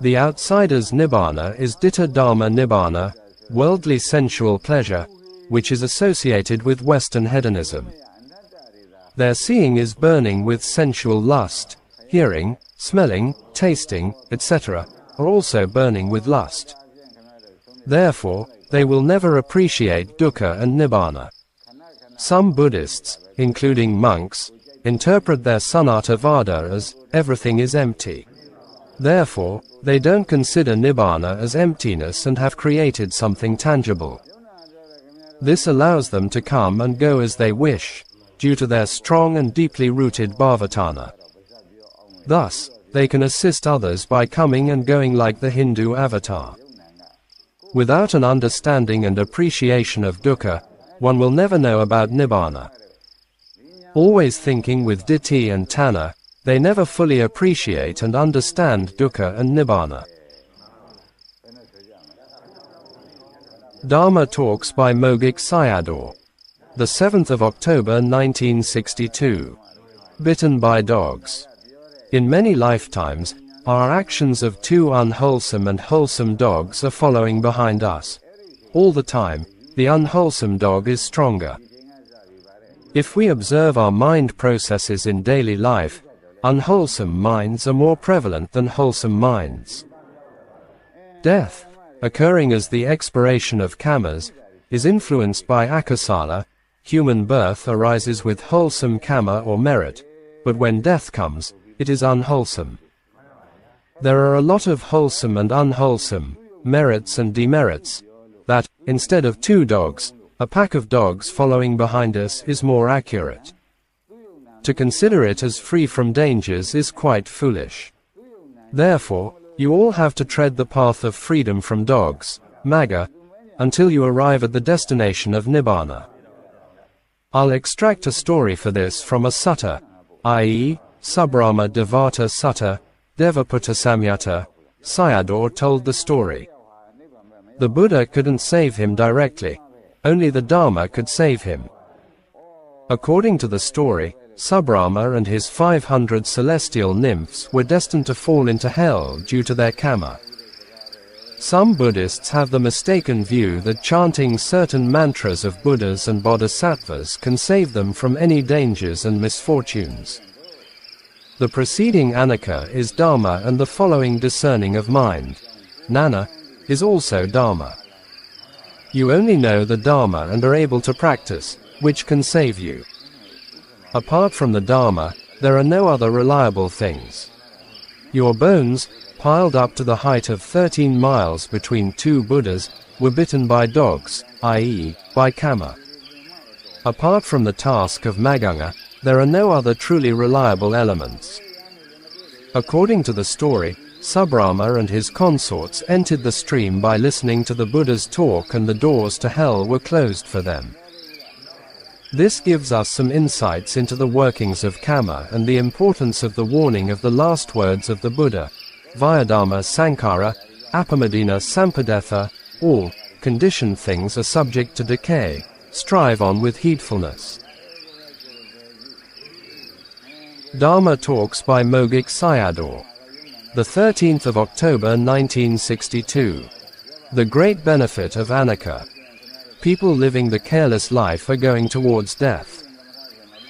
The outsider's Nibbāna is Ditta Dharma Nibbāna, worldly sensual pleasure, which is associated with Western hedonism. Their seeing is burning with sensual lust, hearing, smelling, tasting, etc., are also burning with lust. Therefore, they will never appreciate dukkha and Nibbāna. Some Buddhists, including monks, interpret their Sanatavada as, everything is empty. Therefore, they don't consider Nibbāna as emptiness and have created something tangible. This allows them to come and go as they wish, due to their strong and deeply rooted bhavatana. Thus, they can assist others by coming and going like the Hindu avatar. Without an understanding and appreciation of dukkha, one will never know about Nibbāna. Always thinking with ditthi and tanha, they never fully appreciate and understand dukkha and Nibbāna. Dharma Talks by Mogok Sayadaw. The 7th of October 1962. Bitten by dogs. In many lifetimes, our actions of two unwholesome and wholesome dogs are following behind us. All the time, the unwholesome dog is stronger. If we observe our mind processes in daily life, unwholesome minds are more prevalent than wholesome minds. Death, occurring as the expiration of kamas, is influenced by akasala. Human birth arises with wholesome kama or merit, but when death comes, it is unwholesome. There are a lot of wholesome and unwholesome, merits and demerits, that, instead of two dogs, a pack of dogs following behind us is more accurate. To consider it as free from dangers is quite foolish. Therefore, you all have to tread the path of freedom from dogs, magga, until you arrive at the destination of Nibbāna. I'll extract a story for this from a sutta, i.e., Subbrahma Devata Sutta, Devaputta Samyutta. Sayadaw told the story. The Buddha couldn't save him directly, only the Dharma could save him. According to the story, Subbrahma and his 500 celestial nymphs were destined to fall into hell due to their kama. Some Buddhists have the mistaken view that chanting certain mantras of Buddhas and Bodhisattvas can save them from any dangers and misfortunes. The preceding Anicca is Dharma and the following discerning of mind, Nana, is also Dharma. You only know the Dharma and are able to practice, which can save you. Apart from the Dharma, there are no other reliable things. Your bones, piled up to the height of 13 miles between two Buddhas, were bitten by dogs, i.e., by kama. Apart from the task of maganga, there are no other truly reliable elements. According to the story, Subbrahma and his consorts entered the stream by listening to the Buddha's talk, and the doors to hell were closed for them. This gives us some insights into the workings of kama and the importance of the warning of the last words of the Buddha, Vyadharma Sankara, Apamadina Sampadetha, all conditioned things are subject to decay, strive on with heedfulness. Dharma Talks by Mogok Sayadaw. The 13th of October 1962. The great benefit of Anicca. People living the careless life are going towards death.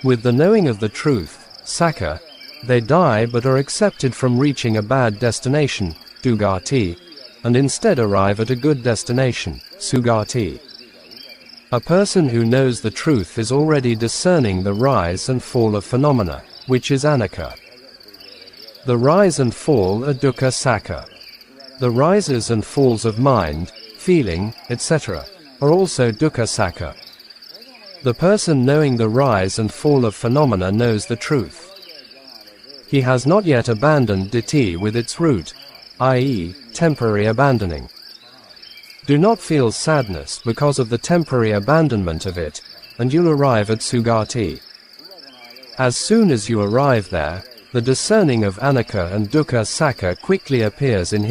With the knowing of the truth, Sakka, they die but are accepted from reaching a bad destination, Dugati, and instead arrive at a good destination, Sugati. A person who knows the truth is already discerning the rise and fall of phenomena, which is Anicca. The rise and fall are dukkha sakka. The rises and falls of mind, feeling, etc., are also dukkha sakka. The person knowing the rise and fall of phenomena knows the truth. He has not yet abandoned ditthi with its root, i.e., temporary abandoning. Do not feel sadness because of the temporary abandonment of it, and you'll arrive at Sugati. As soon as you arrive there, the discerning of Anicca and dukkha sakka quickly appears in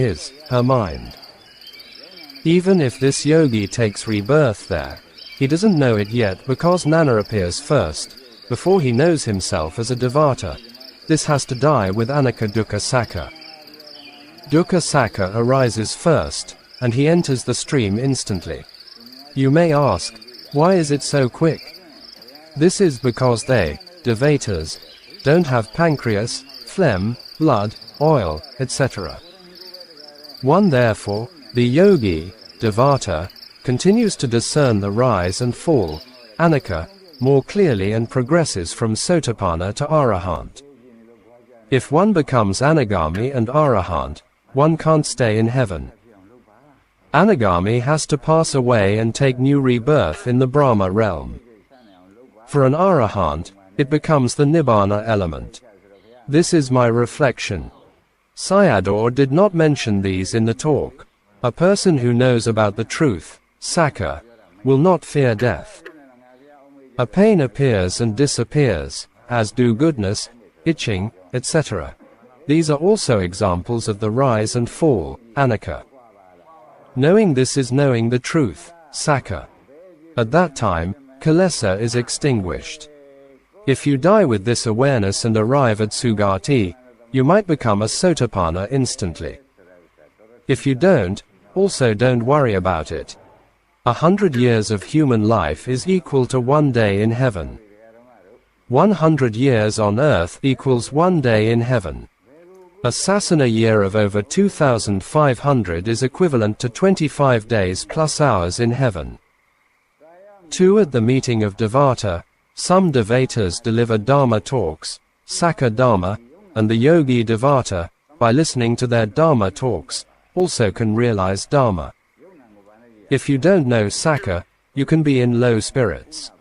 her mind. Even if this yogi takes rebirth there, he doesn't know it yet because Nana appears first, before he knows himself as a devata. This has to die with Anicca dukkha sakka. Dukkha sakka arises first, and he enters the stream instantly. You may ask, why is it so quick? This is because they, devatas, don't have pancreas, phlegm, blood, oil, etc. One therefore, the yogi, devata, continues to discern the rise and fall, Anicca, more clearly and progresses from Sotapanna to Arahant. If one becomes Anagami and Arahant, one can't stay in heaven. Anagami has to pass away and take new rebirth in the Brahma realm. For an Arahant, it becomes the Nibbāna element. This is my reflection. Sayadaw did not mention these in the talk. A person who knows about the truth, Sakka, will not fear death. A pain appears and disappears, as do goodness, itching, etc. These are also examples of the rise and fall, Anicca. Knowing this is knowing the truth, Sakka. At that time, Kilesa is extinguished. If you die with this awareness and arrive at Sugati, you might become a Sotapanna instantly. If you don't, also don't worry about it. 100 years of human life is equal to 1 day in heaven. 100 years on earth equals 1 day in heaven. A sasana year of over 2,500 is equivalent to 25 days plus hours in heaven. 2. At the meeting of Devata, some Devatas deliver Dharma talks, Sakka Dharma, and the Yogi Devata, by listening to their Dharma talks, also can realize Dharma. If you don't know Sakka, you can be in low spirits.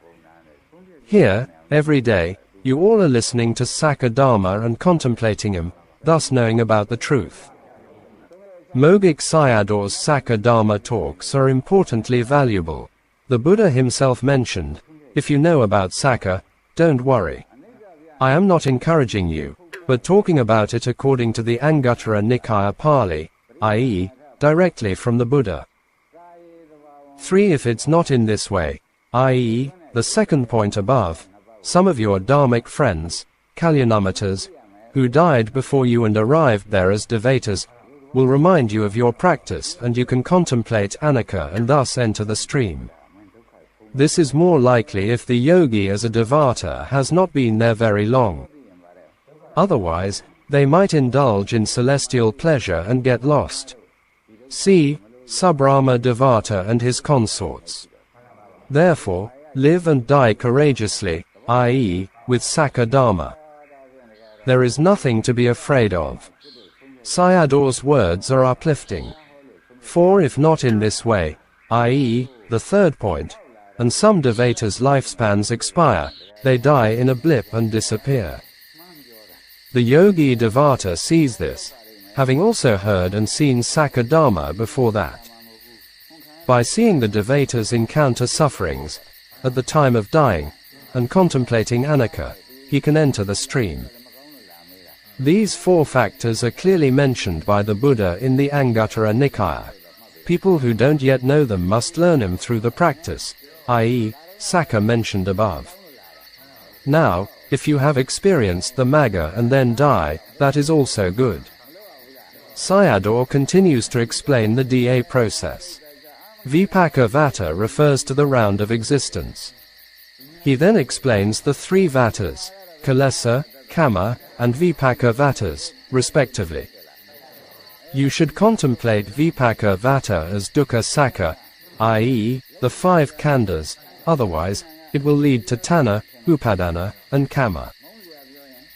Here, every day, you all are listening to Sakka Dharma and contemplating him, thus knowing about the truth. Mogok Sayadaw's Sakka Dharma talks are importantly valuable. The Buddha himself mentioned, if you know about Sakka, don't worry. I am not encouraging you, but talking about it according to the Anguttara Nikaya Pali, i.e., directly from the Buddha. 3. If it's not in this way, i.e., the second point above, some of your dharmic friends, Kalyanamitas, who died before you and arrived there as Devatas, will remind you of your practice and you can contemplate Anicca and thus enter the stream. This is more likely if the yogi as a Devata has not been there very long. Otherwise, they might indulge in celestial pleasure and get lost. See, Subrahma Devata and his consorts. Therefore, live and die courageously, i.e., with Sakka Dharma. There is nothing to be afraid of. Sayadaw's words are uplifting. 4. If not in this way, i.e., the third point, and some Devatas' lifespans expire, they die in a blip and disappear. The Yogi Devata sees this, having also heard and seen Sakka Dharma before that. By seeing the Devatas encounter sufferings, at the time of dying, and contemplating Anicca, he can enter the stream. These 4 factors are clearly mentioned by the Buddha in the Anguttara Nikaya. People who don't yet know them must learn them through the practice, i.e., Sakka mentioned above. Now, if you have experienced the Magga and then die, that is also good. Sayadaw continues to explain the DA process. Vipaka Vata refers to the round of existence. He then explains the 3 Vatas, Kilesa, Kama, and Vipaka Vatas, respectively. You should contemplate Vipaka Vata as Dukkha Sakka, i.e., the 5 Khandhas, otherwise, it will lead to Tanha, Upadana, and Kama.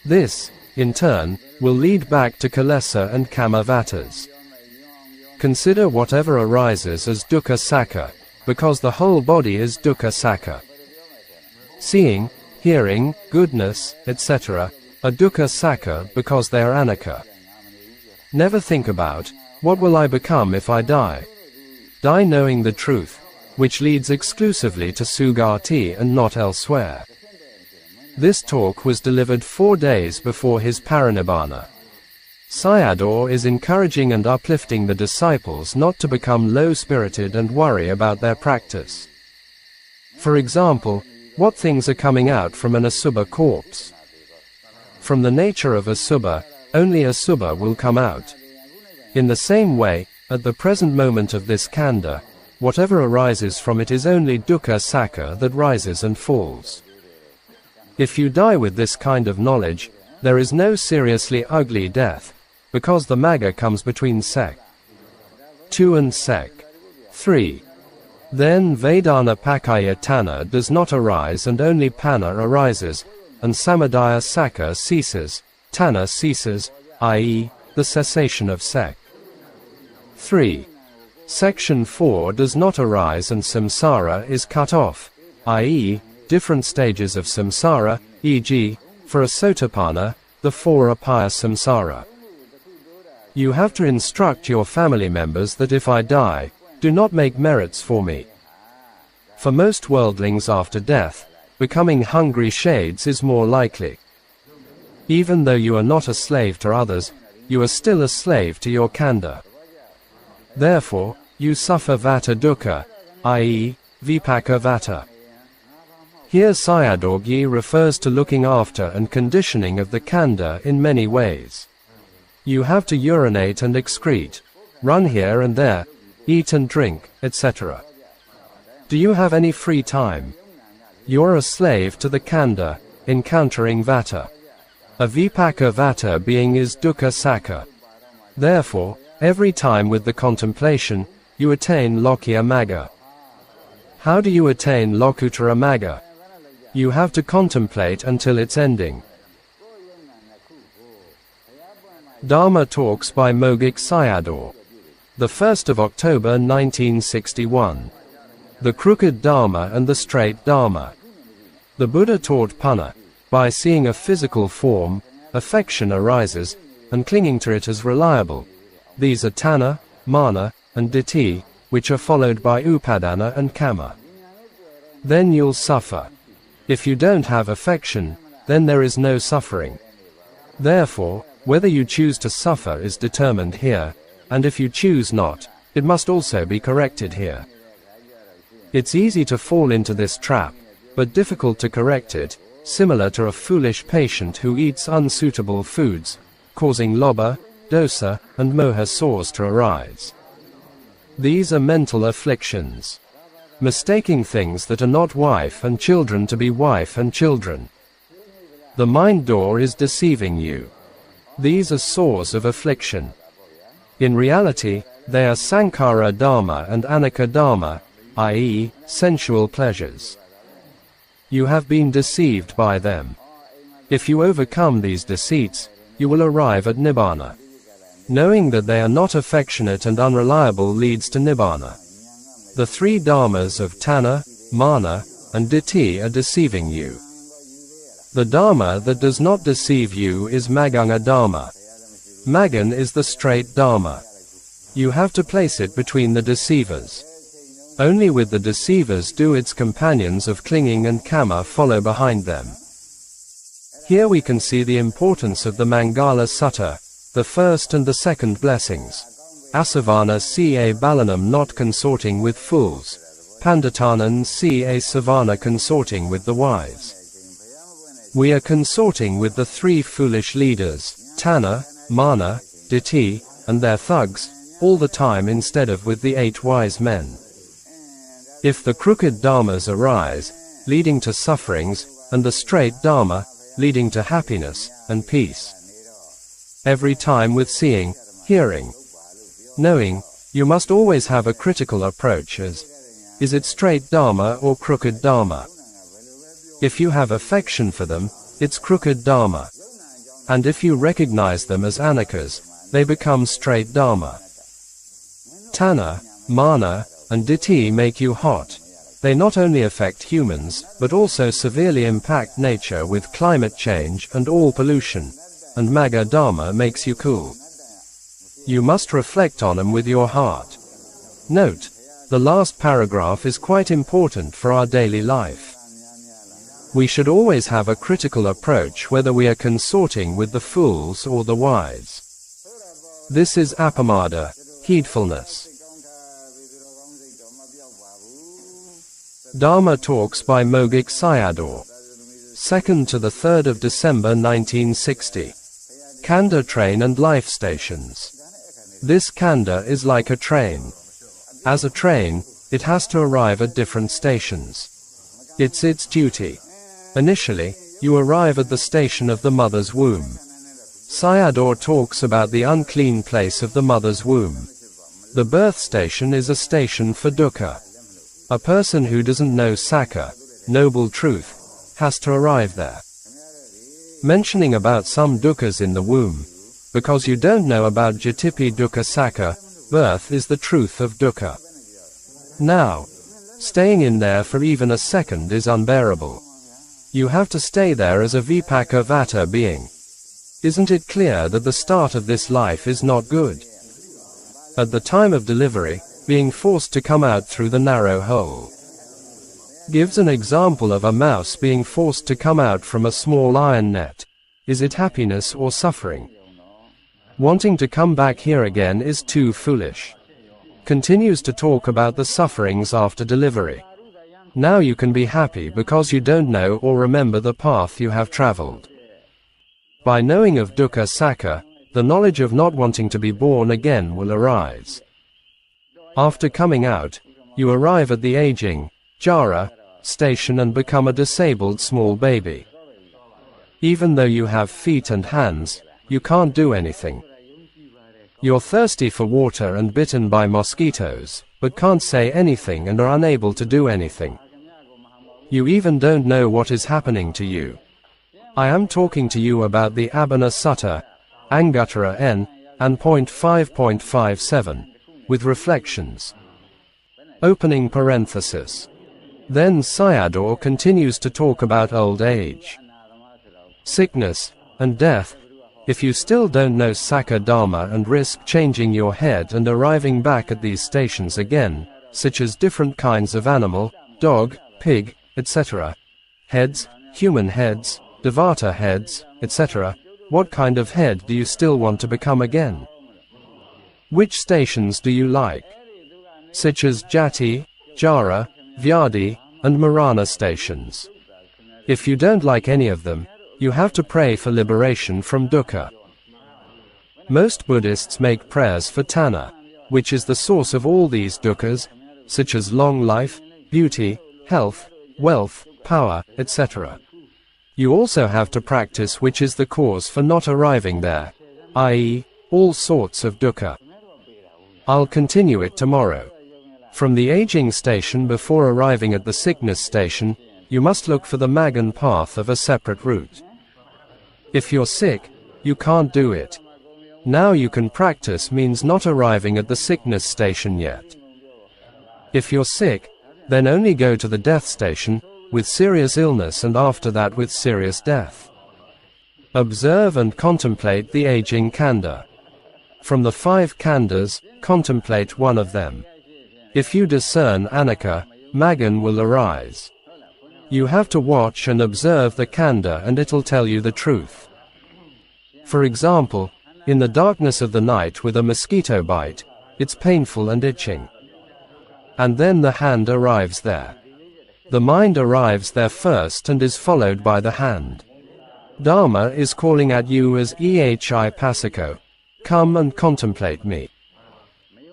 This, in turn, will lead back to Kilesa and Kama Vatas. Consider whatever arises as Dukkha Sakka, because the whole body is Dukkha Sakka. Seeing, hearing, goodness, etc., are Dukkha Sakka because they are Anicca. Never think about, what will I become if I die? Die knowing the truth, which leads exclusively to Sugati and not elsewhere. This talk was delivered 4 days before his Parinibbāna. Sayadaw is encouraging and uplifting the disciples not to become low-spirited and worry about their practice. For example, what things are coming out from an asubha corpse? From the nature of asubha, only asubha will come out. In the same way, at the present moment of this Khandha, whatever arises from it is only Dukkha Sakka that rises and falls. If you die with this kind of knowledge, there is no seriously ugly death, because the Magga comes between Sek 2 and Sek 3. Then Vedana Pakaya Tana does not arise and only Pana arises, and Samadaya Saka ceases, Tana ceases, i.e., the cessation of sek. 3. Section 4 does not arise and samsara is cut off, i.e., different stages of samsara, e.g., for a Sotapanna, the 4 apaya samsara. You have to instruct your family members that if I die, do not make merits for me. For most worldlings after death, becoming hungry shades is more likely. Even though you are not a slave to others, you are still a slave to your Khandha. Therefore, you suffer vata dukkha, i.e., vipaka vata. Here Sayadaw refers to looking after and conditioning of the Khandha in many ways. You have to urinate and excrete, run here and there, eat and drink, etc. Do you have any free time? You're a slave to the Khandha, encountering vata. A vipaka vata being is dukkha saka. Therefore, every time with the contemplation, you attain Lokya Magga. How do you attain Lokuttara Magga? You have to contemplate until its ending. Dharma Talks by Mogok Sayadaw. The 1st of October 1961. The Crooked Dharma and the Straight Dharma. The Buddha taught Panna. By seeing a physical form, affection arises, and clinging to it as reliable. These are Tanha, Mana, and Ditthi, which are followed by Upadana and Kama. Then you'll suffer. If you don't have affection, then there is no suffering. Therefore, whether you choose to suffer is determined here, and if you choose not, it must also be corrected here. It's easy to fall into this trap, but difficult to correct it, similar to a foolish patient who eats unsuitable foods, causing lobha, dosa, and moha sores to arise. These are mental afflictions. Mistaking things that are not wife and children to be wife and children. The mind door is deceiving you. These are sores of affliction. In reality, they are Sankhara Dharma and Anicca Dharma, i.e., sensual pleasures. You have been deceived by them. If you overcome these deceits, you will arrive at Nibbāna. Knowing that they are not affectionate and unreliable leads to Nibbāna. The 3 dharmas of Tanha, Mana, and Ditthi are deceiving you. The dharma that does not deceive you is Magganga Dharma. Maggan is the straight dharma. You have to place it between the deceivers. Only with the deceivers do its companions of clinging and kama follow behind them. Here we can see the importance of the Mangala Sutta, the first and the second blessings. Asavana ca balanam not consorting with fools, Panditanan ca savana consorting with the wise. We are consorting with the 3 foolish leaders, Tanha, Mana, Ditthi, and their thugs, all the time instead of with the 8 wise men. If the crooked dharmas arise, leading to sufferings, and the straight dharma, leading to happiness and peace. Every time with seeing, hearing, knowing, you must always have a critical approach as, is it straight dharma or crooked dharma? If you have affection for them, it's crooked dharma. And if you recognize them as Anickas, they become straight dharma. Tanha, Mana, and Ditthi make you hot. They not only affect humans, but also severely impact nature with climate change and all pollution. And Magga Dharma makes you cool. You must reflect on them with your heart. Note, the last paragraph is quite important for our daily life. We should always have a critical approach whether we are consorting with the fools or the wise. This is appamada, heedfulness. Dharma Talks by Mogok Sayadaw. 2nd to the 3rd of December 1960. Khandha Train and Life Stations. This Khandha is like a train. As a train, it has to arrive at different stations. It's its duty. Initially, you arrive at the station of the mother's womb. Sayadaw talks about the unclean place of the mother's womb. The birth station is a station for dukkha. A person who doesn't know Sakha, noble truth, has to arrive there. Mentioning about some dukkhas in the womb, because you don't know about Jatipi dukkha Sakha, birth is the truth of dukkha. Now, staying in there for even a second is unbearable. You have to stay there as a vipaka vata being. Isn't it clear that the start of this life is not good? At the time of delivery, being forced to come out through the narrow hole. Gives an example of a mouse being forced to come out from a small iron net. Is it happiness or suffering? Wanting to come back here again is too foolish. Continues to talk about the sufferings after delivery. Now you can be happy because you don't know or remember the path you have traveled. By knowing of dukkha Sakha, the knowledge of not wanting to be born again will arise. After coming out, you arrive at the aging, jara, station and become a disabled small baby. Even though you have feet and hands, you can't do anything. You're thirsty for water and bitten by mosquitoes, but can't say anything and are unable to do anything. You even don't know what is happening to you. I am talking to you about the Abhana Sutta, Anguttara N, and point 5.57, with reflections. Opening parenthesis. Then Sayadaw continues to talk about old age, sickness, and death. If you still don't know Sakha Dharma and risk changing your head and arriving back at these stations again, such as different kinds of animal, dog, pig, etc., heads, human heads, Devata heads, etc., what kind of head do you still want to become again? Which stations do you like? Such as Jati, Jara, Vyadi, and Marana stations. If you don't like any of them, you have to pray for liberation from dukkha. Most Buddhists make prayers for Tanha, which is the source of all these dukkhas, such as long life, beauty, health, wealth, power, etc. You also have to practice which is the cause for not arriving there, i.e., all sorts of dukkha. I'll continue it tomorrow. From the aging station before arriving at the sickness station, you must look for the Magan path of a separate route. If you're sick, you can't do it. Now you can practice means not arriving at the sickness station yet. If you're sick, then only go to the death station, with serious illness and after that with serious death. Observe and contemplate the aging Khandha. From the 5 Khandhas, contemplate one of them. If you discern Anicca, Magan will arise. You have to watch and observe the Khandha and it'll tell you the truth. For example, in the darkness of the night with a mosquito bite, it's painful and itching. And then the hand arrives there. The mind arrives there first and is followed by the hand. Dharma is calling at you as Ehi Pasiko, come and contemplate me.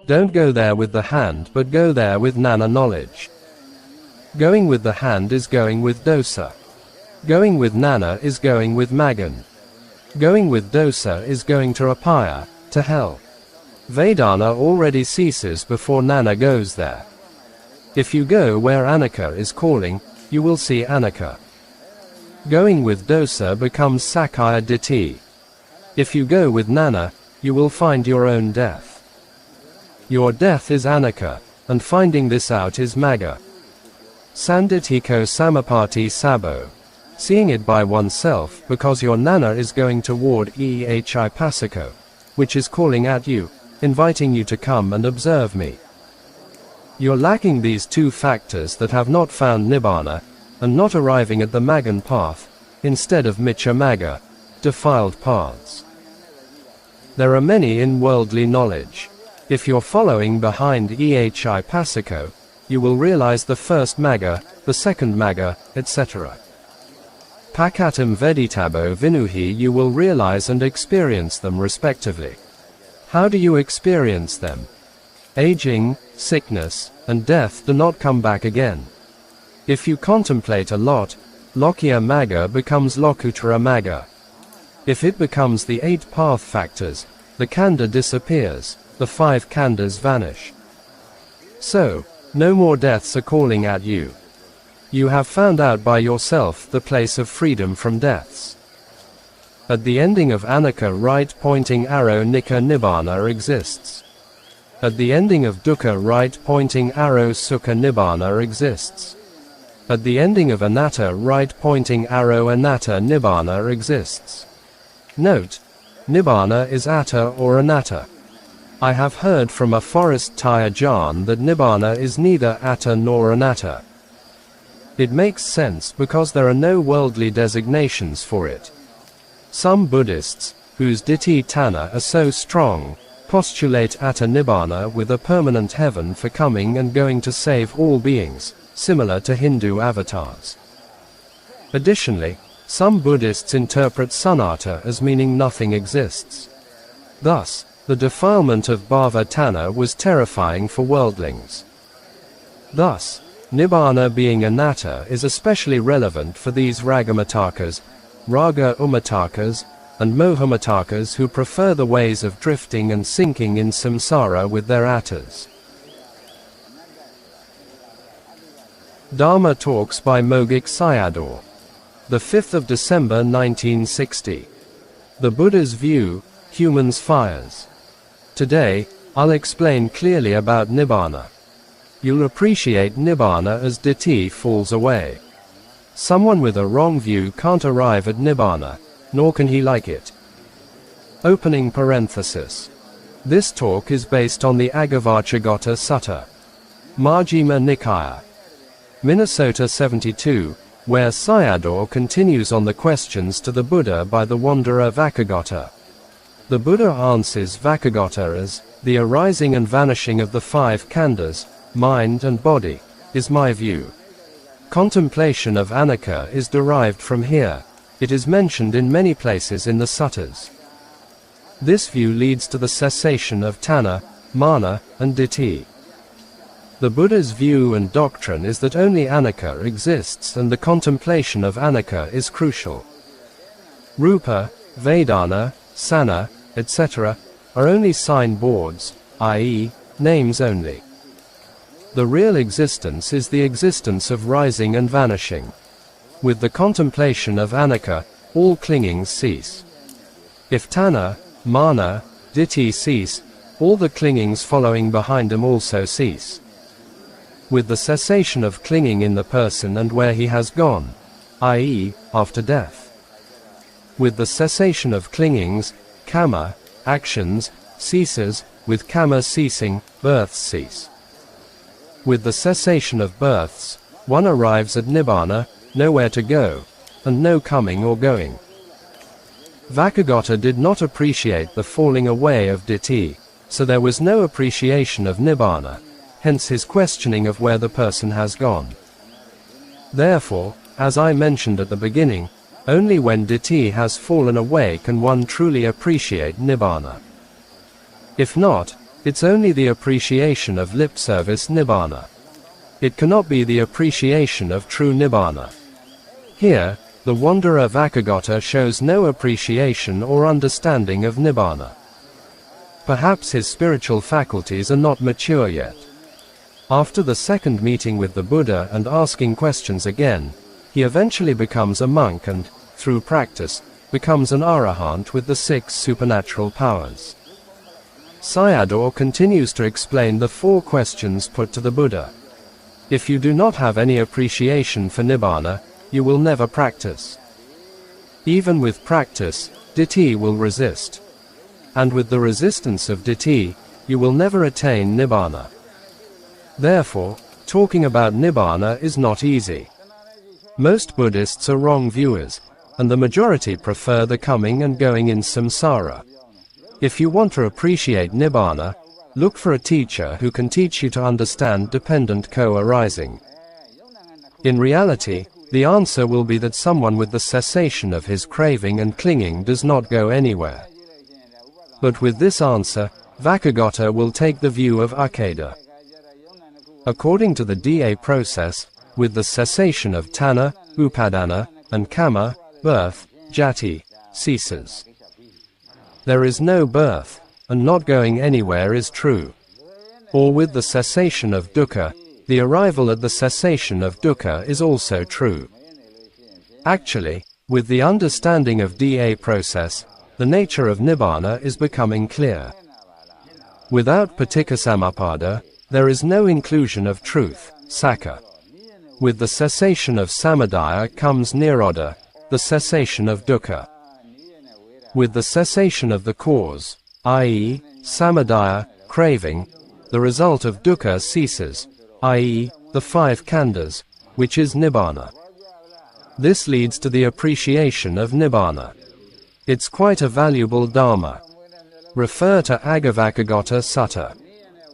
Don't go there with the hand but go there with Nana knowledge. Going with the hand is going with dosa. Going with Nana is going with Magan. Going with dosa is going to Rapaya, to hell. Vedana already ceases before Nana goes there. If you go where Anicca is calling, you will see Anicca. Going with dosa becomes Sakkaya Ditthi. If you go with Nana, you will find your own death. Your death is Anicca, and finding this out is Magga. Sanditiko Samapati Sabo. Seeing it by oneself because your Nana is going toward Ehi Pasiko, which is calling at you, inviting you to come and observe me. You're lacking these 2 factors that have not found Nibbāna, and not arriving at the Magan path, instead of Micca Magga, defiled paths. There are many in worldly knowledge. If you're following behind Ehi Pasiko, you will realize the first Magga, the second Magga, etc. Pakatam Veditabo Vinuhi, you will realize and experience them respectively. How do you experience them? Aging, sickness, and death do not come back again. If you contemplate a lot, Lokya Magga becomes Lokuttara Magga. If it becomes the 8 path factors, the Khandha disappears, the 5 Khandhas vanish. So, No more deaths are calling at you. You have found out by yourself the place of freedom from deaths. At the ending of Anicca, right pointing arrow Nicca Nibbāna exists. At the ending of Dukkha, right pointing arrow Sukha Nibbāna exists. At the ending of Anatta, right pointing arrow Anatta Nibbāna exists. Note: Nibbāna is Atta or Anatta. I have heard from a forest Thai Ajahn that Nibbāna is neither Atta nor Anatta. It makes sense because there are no worldly designations for it. Some Buddhists, whose ditthi tanha are so strong, postulate Atta Nibbāna with a permanent heaven for coming and going to save all beings, similar to Hindu avatars. Additionally, some Buddhists interpret Sunatta as meaning nothing exists. Thus, the defilement of bhava tanha was terrifying for worldlings. Thus, Nibbāna being Anatta is especially relevant for these ragamatakas, raga umatakas, and mohamatakas who prefer the ways of drifting and sinking in samsara with their attas. Dharma Talks by Mogok Sayadaw. The 5th of December 1960. The Buddha's View, Humans' Fires. Today, I'll explain clearly about Nibbāna. You'll appreciate Nibbāna as ditthi falls away. Someone with a wrong view can't arrive at Nibbāna, nor can he like it. Opening parenthesis. This talk is based on the Agavachagata Sutta. Majjhima Nikaya. Minnesota 72, where Sayadaw continues on the questions to the Buddha by the wanderer Vakagata. The Buddha answers Vakagata as, the arising and vanishing of the 5 khandhas, mind and body, is my view. Contemplation of Anicca is derived from here. It is mentioned in many places in the suttas. This view leads to the cessation of tanha, mana, and ditthi. The Buddha's view and doctrine is that only Anicca exists and the contemplation of Anicca is crucial. Rupa, Vedana, Sana, etc., are only signboards, i.e., names only. The real existence is the existence of rising and vanishing. With the contemplation of Anicca, all clingings cease. If tanha, mana, ditthi cease, all the clingings following behind them also cease. With the cessation of clinging in the person and where he has gone, i.e., after death. With the cessation of clingings, kamma, actions, ceases, with kamma ceasing, births cease. With the cessation of births, one arrives at Nibbāna, nowhere to go, and no coming or going. Vakagata did not appreciate the falling away of ditthi, so there was no appreciation of Nibbāna, hence his questioning of where the person has gone. Therefore, as I mentioned at the beginning, only when ditthi has fallen away can one truly appreciate Nibbāna. If not, it's only the appreciation of lip service Nibbāna. It cannot be the appreciation of true Nibbāna. Here, the wanderer Vakagata shows no appreciation or understanding of Nibbāna. Perhaps his spiritual faculties are not mature yet. After the second meeting with the Buddha and asking questions again, he eventually becomes a monk and, through practice, becomes an arahant with the 6 supernatural powers. Sayadaw continues to explain the 4 questions put to the Buddha. If you do not have any appreciation for Nibbāna, you will never practice. Even with practice, ditthi will resist. And with the resistance of ditthi, you will never attain Nibbāna. Therefore, talking about Nibbāna is not easy. Most Buddhists are wrong viewers, and the majority prefer the coming and going in samsara. If you want to appreciate Nibbāna, look for a teacher who can teach you to understand dependent co-arising. In reality, the answer will be that someone with the cessation of his craving and clinging does not go anywhere. But with this answer, Vakagata will take the view of Akeda. According to the DA process, with the cessation of tanha, upadana, and kamma, birth, jati, ceases. There is no birth, and not going anywhere is true. Or with the cessation of dukkha, the arrival at the cessation of dukkha is also true. Actually, with the understanding of DA process, the nature of Nibbāna is becoming clear. Without Paticcasamuppada, there is no inclusion of truth, Sakkha. With the cessation of Samudaya comes Nirodha, the cessation of dukkha. With the cessation of the cause, i.e., Samudaya, craving, the result of dukkha ceases, i.e., the 5 khandhas, which is Nibbāna. This leads to the appreciation of Nibbāna. It's quite a valuable Dharma. Refer to Agavakagata Sutta.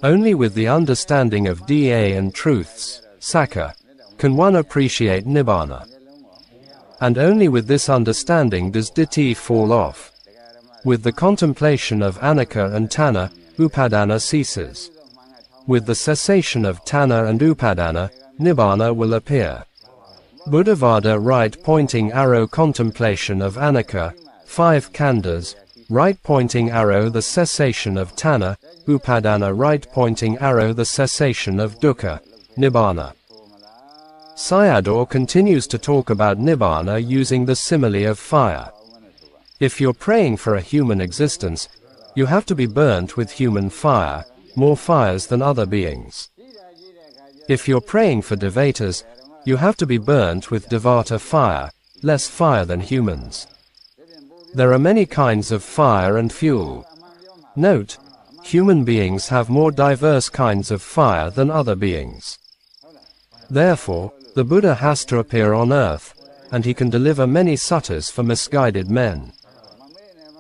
Only with the understanding of DA and truths, Sakkha, can one appreciate Nibbāna. And only with this understanding does Ditthi fall off. With the contemplation of Anicca and Tanha, Upadana ceases. With the cessation of Tanha and Upadana, Nibbāna will appear. Buddhavada right pointing arrow contemplation of Anicca, 5 khandhas, right pointing arrow the cessation of Tanha, Upadana right pointing arrow the cessation of dukkha, Nibbāna. Sayadaw continues to talk about Nibbāna using the simile of fire. If you're praying for a human existence, you have to be burnt with human fire, more fires than other beings. If you're praying for devatas, you have to be burnt with devata fire, less fire than humans. There are many kinds of fire and fuel. Note, human beings have more diverse kinds of fire than other beings. Therefore, the Buddha has to appear on earth, and he can deliver many suttas for misguided men.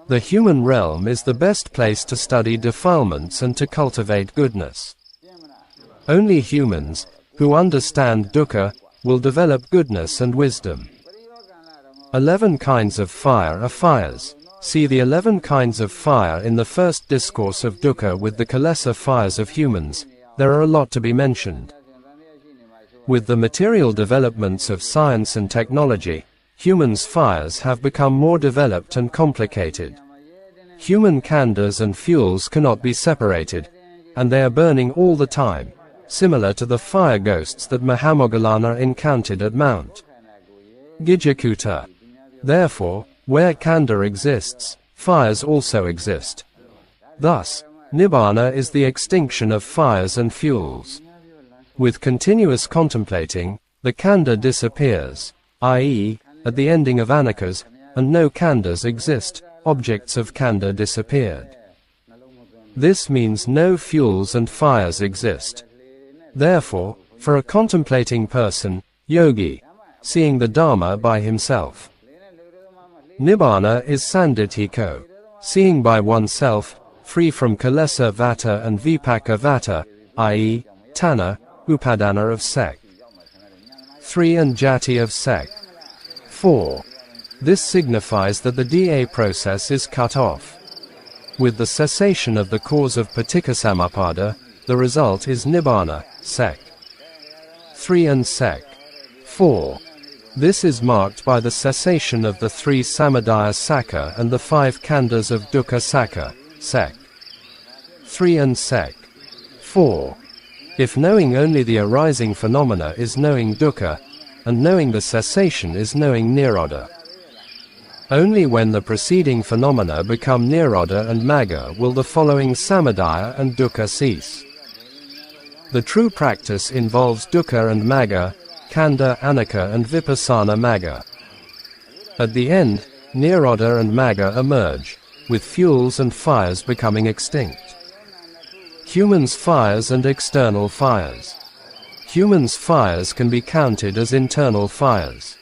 The human realm is the best place to study defilements and to cultivate goodness. Only humans, who understand dukkha, will develop goodness and wisdom. 11 kinds of fire are fires. See the 11 kinds of fire in the first discourse of dukkha with the Kilesa fires of humans. There are a lot to be mentioned. With the material developments of science and technology, humans' fires have become more developed and complicated. Human khandhas and fuels cannot be separated, and they are burning all the time, similar to the fire ghosts that Mahamoggallana encountered at Mount Gijjakuta. Therefore, where khandha exists, fires also exist. Thus, Nibbāna is the extinction of fires and fuels. With continuous contemplating, the khandha disappears, i.e., at the ending of Anicca's, and no khandhas exist, objects of khandha disappeared. This means no fuels and fires exist. Therefore, for a contemplating person, yogi, seeing the Dharma by himself, Nibbāna is sanditthiko, seeing by oneself, free from Kilesa vata and Vipaka vata, i.e., Tanha, Upadana of sek. 3 and Jati of sek. 4. This signifies that the DA process is cut off. With the cessation of the cause of Paticcasamuppada, the result is Nibbāna, sek. 3 and sek. 4. This is marked by the cessation of the 3 Samudaya Sakkha and the 5 khandhas of dukkha Sakkha, sek. 3 and sek. 4. If knowing only the arising phenomena is knowing dukkha, and knowing the cessation is knowing Nirodha. Only when the preceding phenomena become Nirodha and Magga will the following Samudaya and dukkha cease. The true practice involves dukkha and Magga, Khandha, Anicca and Vipassana Magga. At the end, Nirodha and Magga emerge, with fuels and fires becoming extinct. Humans' fires and external fires. Humans' fires can be counted as internal fires.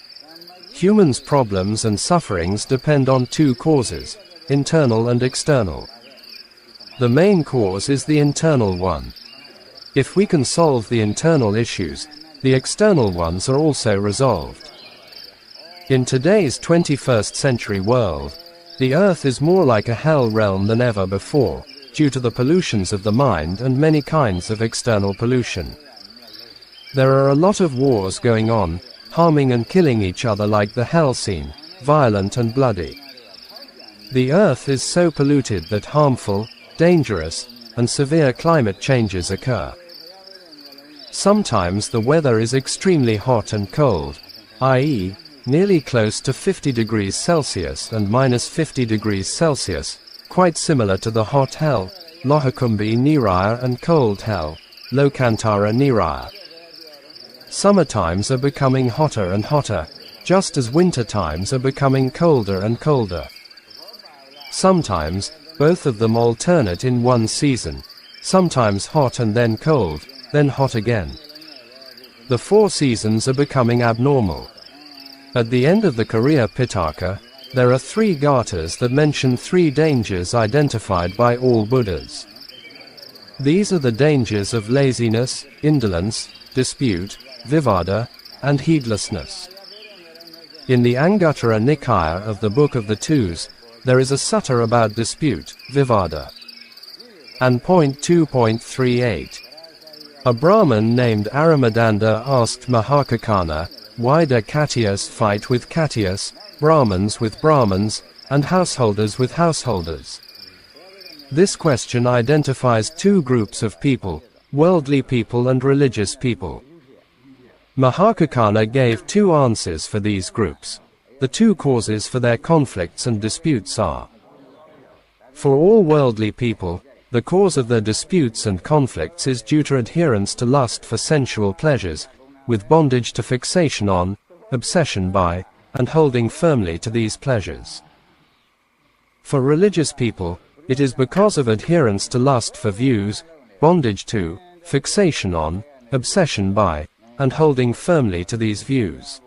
Humans' problems and sufferings depend on 2 causes, internal and external. The main cause is the internal one. If we can solve the internal issues, the external ones are also resolved. In today's 21st century world, the earth is more like a hell realm than ever before, due to the pollutions of the mind and many kinds of external pollution. There are a lot of wars going on, harming and killing each other like the hell scene, violent and bloody. The earth is so polluted that harmful, dangerous, and severe climate changes occur. Sometimes the weather is extremely hot and cold, i.e., nearly close to 50 degrees Celsius and minus 50 degrees Celsius, quite similar to the hot hell, Lohakumbhi Niraya, and cold hell, Lokantara Niraya. Summer times are becoming hotter and hotter, just as winter times are becoming colder and colder. Sometimes, both of them alternate in one season, sometimes hot and then cold, then hot again. The 4 seasons are becoming abnormal. At the end of the Kriya Pitaka, there are 3 gathas that mention 3 dangers identified by all Buddhas. These are the dangers of laziness, indolence, dispute, vivada, and heedlessness. In the Anguttara Nikaya of the Book of the Twos, there is a sutta about dispute, vivada. And point 2.38. A Brahmin named Aramadanda asked Mahakaccana, why do Katyas fight with Katyas, Brahmins with Brahmins, and householders with householders? This question identifies 2 groups of people, worldly people and religious people. Mahakaccana gave 2 answers for these groups. The 2 causes for their conflicts and disputes are: for all worldly people, the cause of their disputes and conflicts is due to adherence to lust for sensual pleasures, with bondage to fixation on, obsession by, and holding firmly to these pleasures. For religious people, it is because of adherence to lust for views, bondage to, fixation on, obsession by, and holding firmly to these views.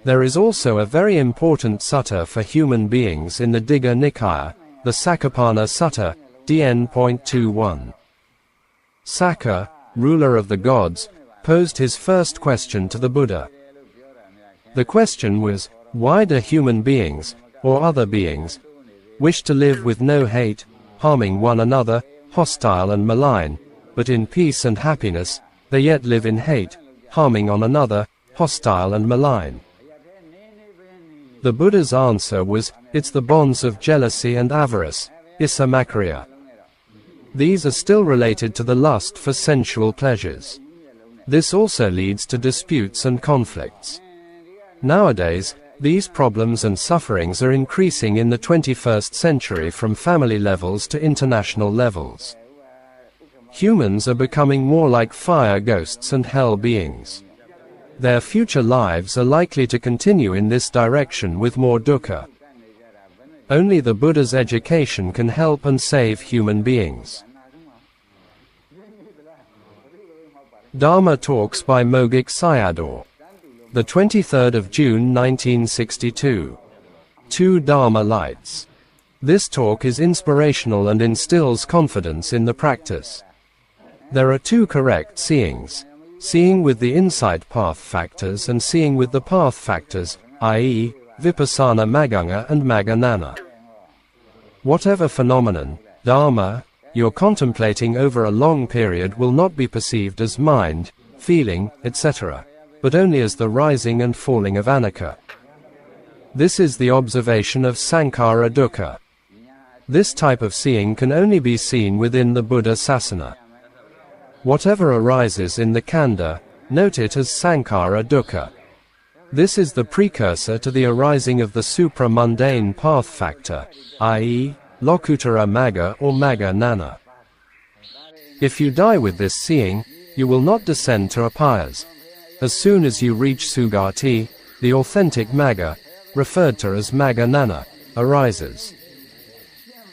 There is also a very important sutta for human beings in the Digha Nikaya, the Sakapana Sutta, DN.21. Sakka, ruler of the gods, posed his first question to the Buddha. The question was, why do human beings, or other beings, wish to live with no hate, harming one another, hostile and malign, but in peace and happiness, they yet live in hate, harming on another, hostile and malign? The Buddha's answer was, it's the bonds of jealousy and avarice, Isamakriya. These are still related to the lust for sensual pleasures. This also leads to disputes and conflicts. Nowadays, these problems and sufferings are increasing in the 21st century from family levels to international levels. Humans are becoming more like fire ghosts and hell beings. Their future lives are likely to continue in this direction with more dukkha. Only the Buddha's education can help and save human beings. Dharma Talks by Mogok Sayadaw. The 23rd of June 1962. 2 Dhamma Lights. This talk is inspirational and instills confidence in the practice. There are 2 correct seeings: seeing with the insight path factors and seeing with the path factors, i.e., Vipassana Maganga and Maganana. Whatever phenomenon, Dharma, you're contemplating over a long period will not be perceived as mind, feeling, etc., but only as the rising and falling of Anicca. This is the observation of Sankhara Dukkha. This type of seeing can only be seen within the Buddha Sasana. Whatever arises in the Khandha, note it as Sankhara Dukkha. This is the precursor to the arising of the supra-mundane path factor, i.e., Lokuttara Magga or Magga Nana. If you die with this seeing, you will not descend to apayas. As soon as you reach Sugati, the authentic Magga, referred to as Magga Nana, arises.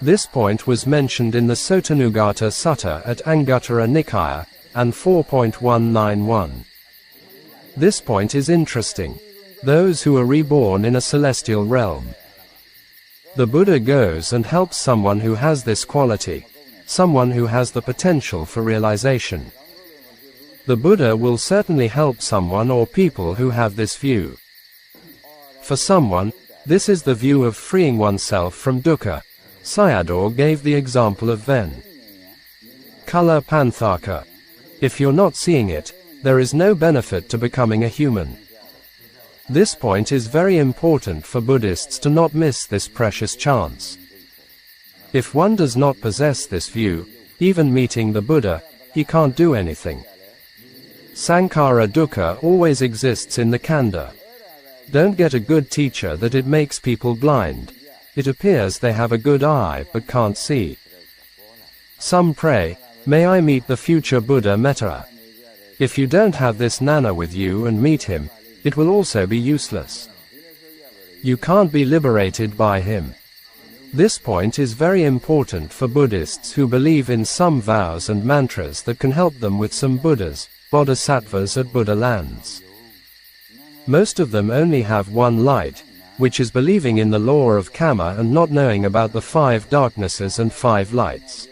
This point was mentioned in the Sotanugata Sutta at Anguttara Nikaya, and 4.191. This point is interesting. Those who are reborn in a celestial realm. The Buddha goes and helps someone who has this quality, someone who has the potential for realization. The Buddha will certainly help someone or people who have this view. For someone, this is the view of freeing oneself from dukkha. Sayadaw gave the example of Ven. Kala Panthaka. If you're not seeing it, there is no benefit to becoming a human. This point is very important for Buddhists to not miss this precious chance. If one does not possess this view, even meeting the Buddha, he can't do anything. Sankhara dukkha always exists in the Khandha. Don't get a good teacher that it makes people blind. It appears they have a good eye but can't see. Some pray, may I meet the future Buddha Metta. If you don't have this Nana with you and meet him, it will also be useless. You can't be liberated by him. This point is very important for Buddhists who believe in some vows and mantras that can help them with some Buddhas, Bodhisattvas at Buddha lands. Most of them only have one light, which is believing in the law of karma and not knowing about the 5 darknesses and 5 lights.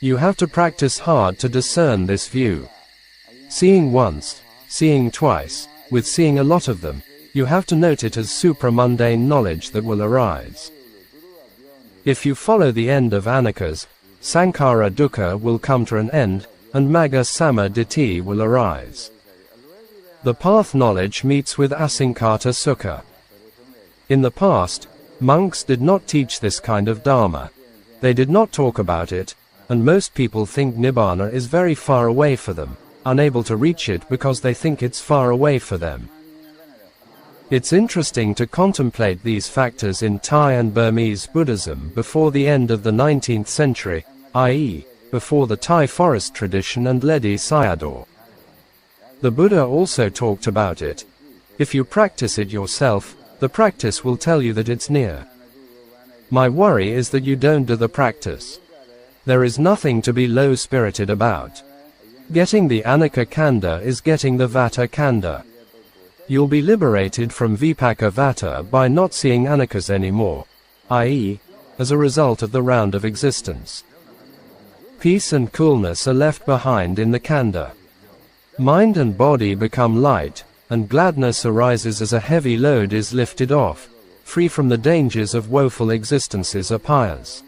You have to practice hard to discern this view. Seeing once, seeing twice, with seeing a lot of them, you have to note it as supramundane knowledge that will arise. If you follow the end of Anicca's, Sankhara dukkha will come to an end, and Magga Samma Ditthi will arise. The path knowledge meets with Asankhata Sukha. In the past, monks did not teach this kind of Dharma. They did not talk about it, and most people think Nibbāna is very far away for them, unable to reach it because they think it's far away for them. It's interesting to contemplate these factors in Thai and Burmese Buddhism before the end of the 19th century, i.e., before the Thai forest tradition and Mogok Sayadaw. The Buddha also talked about it. If you practice it yourself, the practice will tell you that it's near. My worry is that you don't do the practice. There is nothing to be low-spirited about. Getting the Anicca Khandha is getting the Vata Khandha. You'll be liberated from Vipaka Vata by not seeing Anickas anymore, i.e., as a result of the round of existence. Peace and coolness are left behind in the Khandha. Mind and body become light, and gladness arises as a heavy load is lifted off, free from the dangers of woeful existences are pious.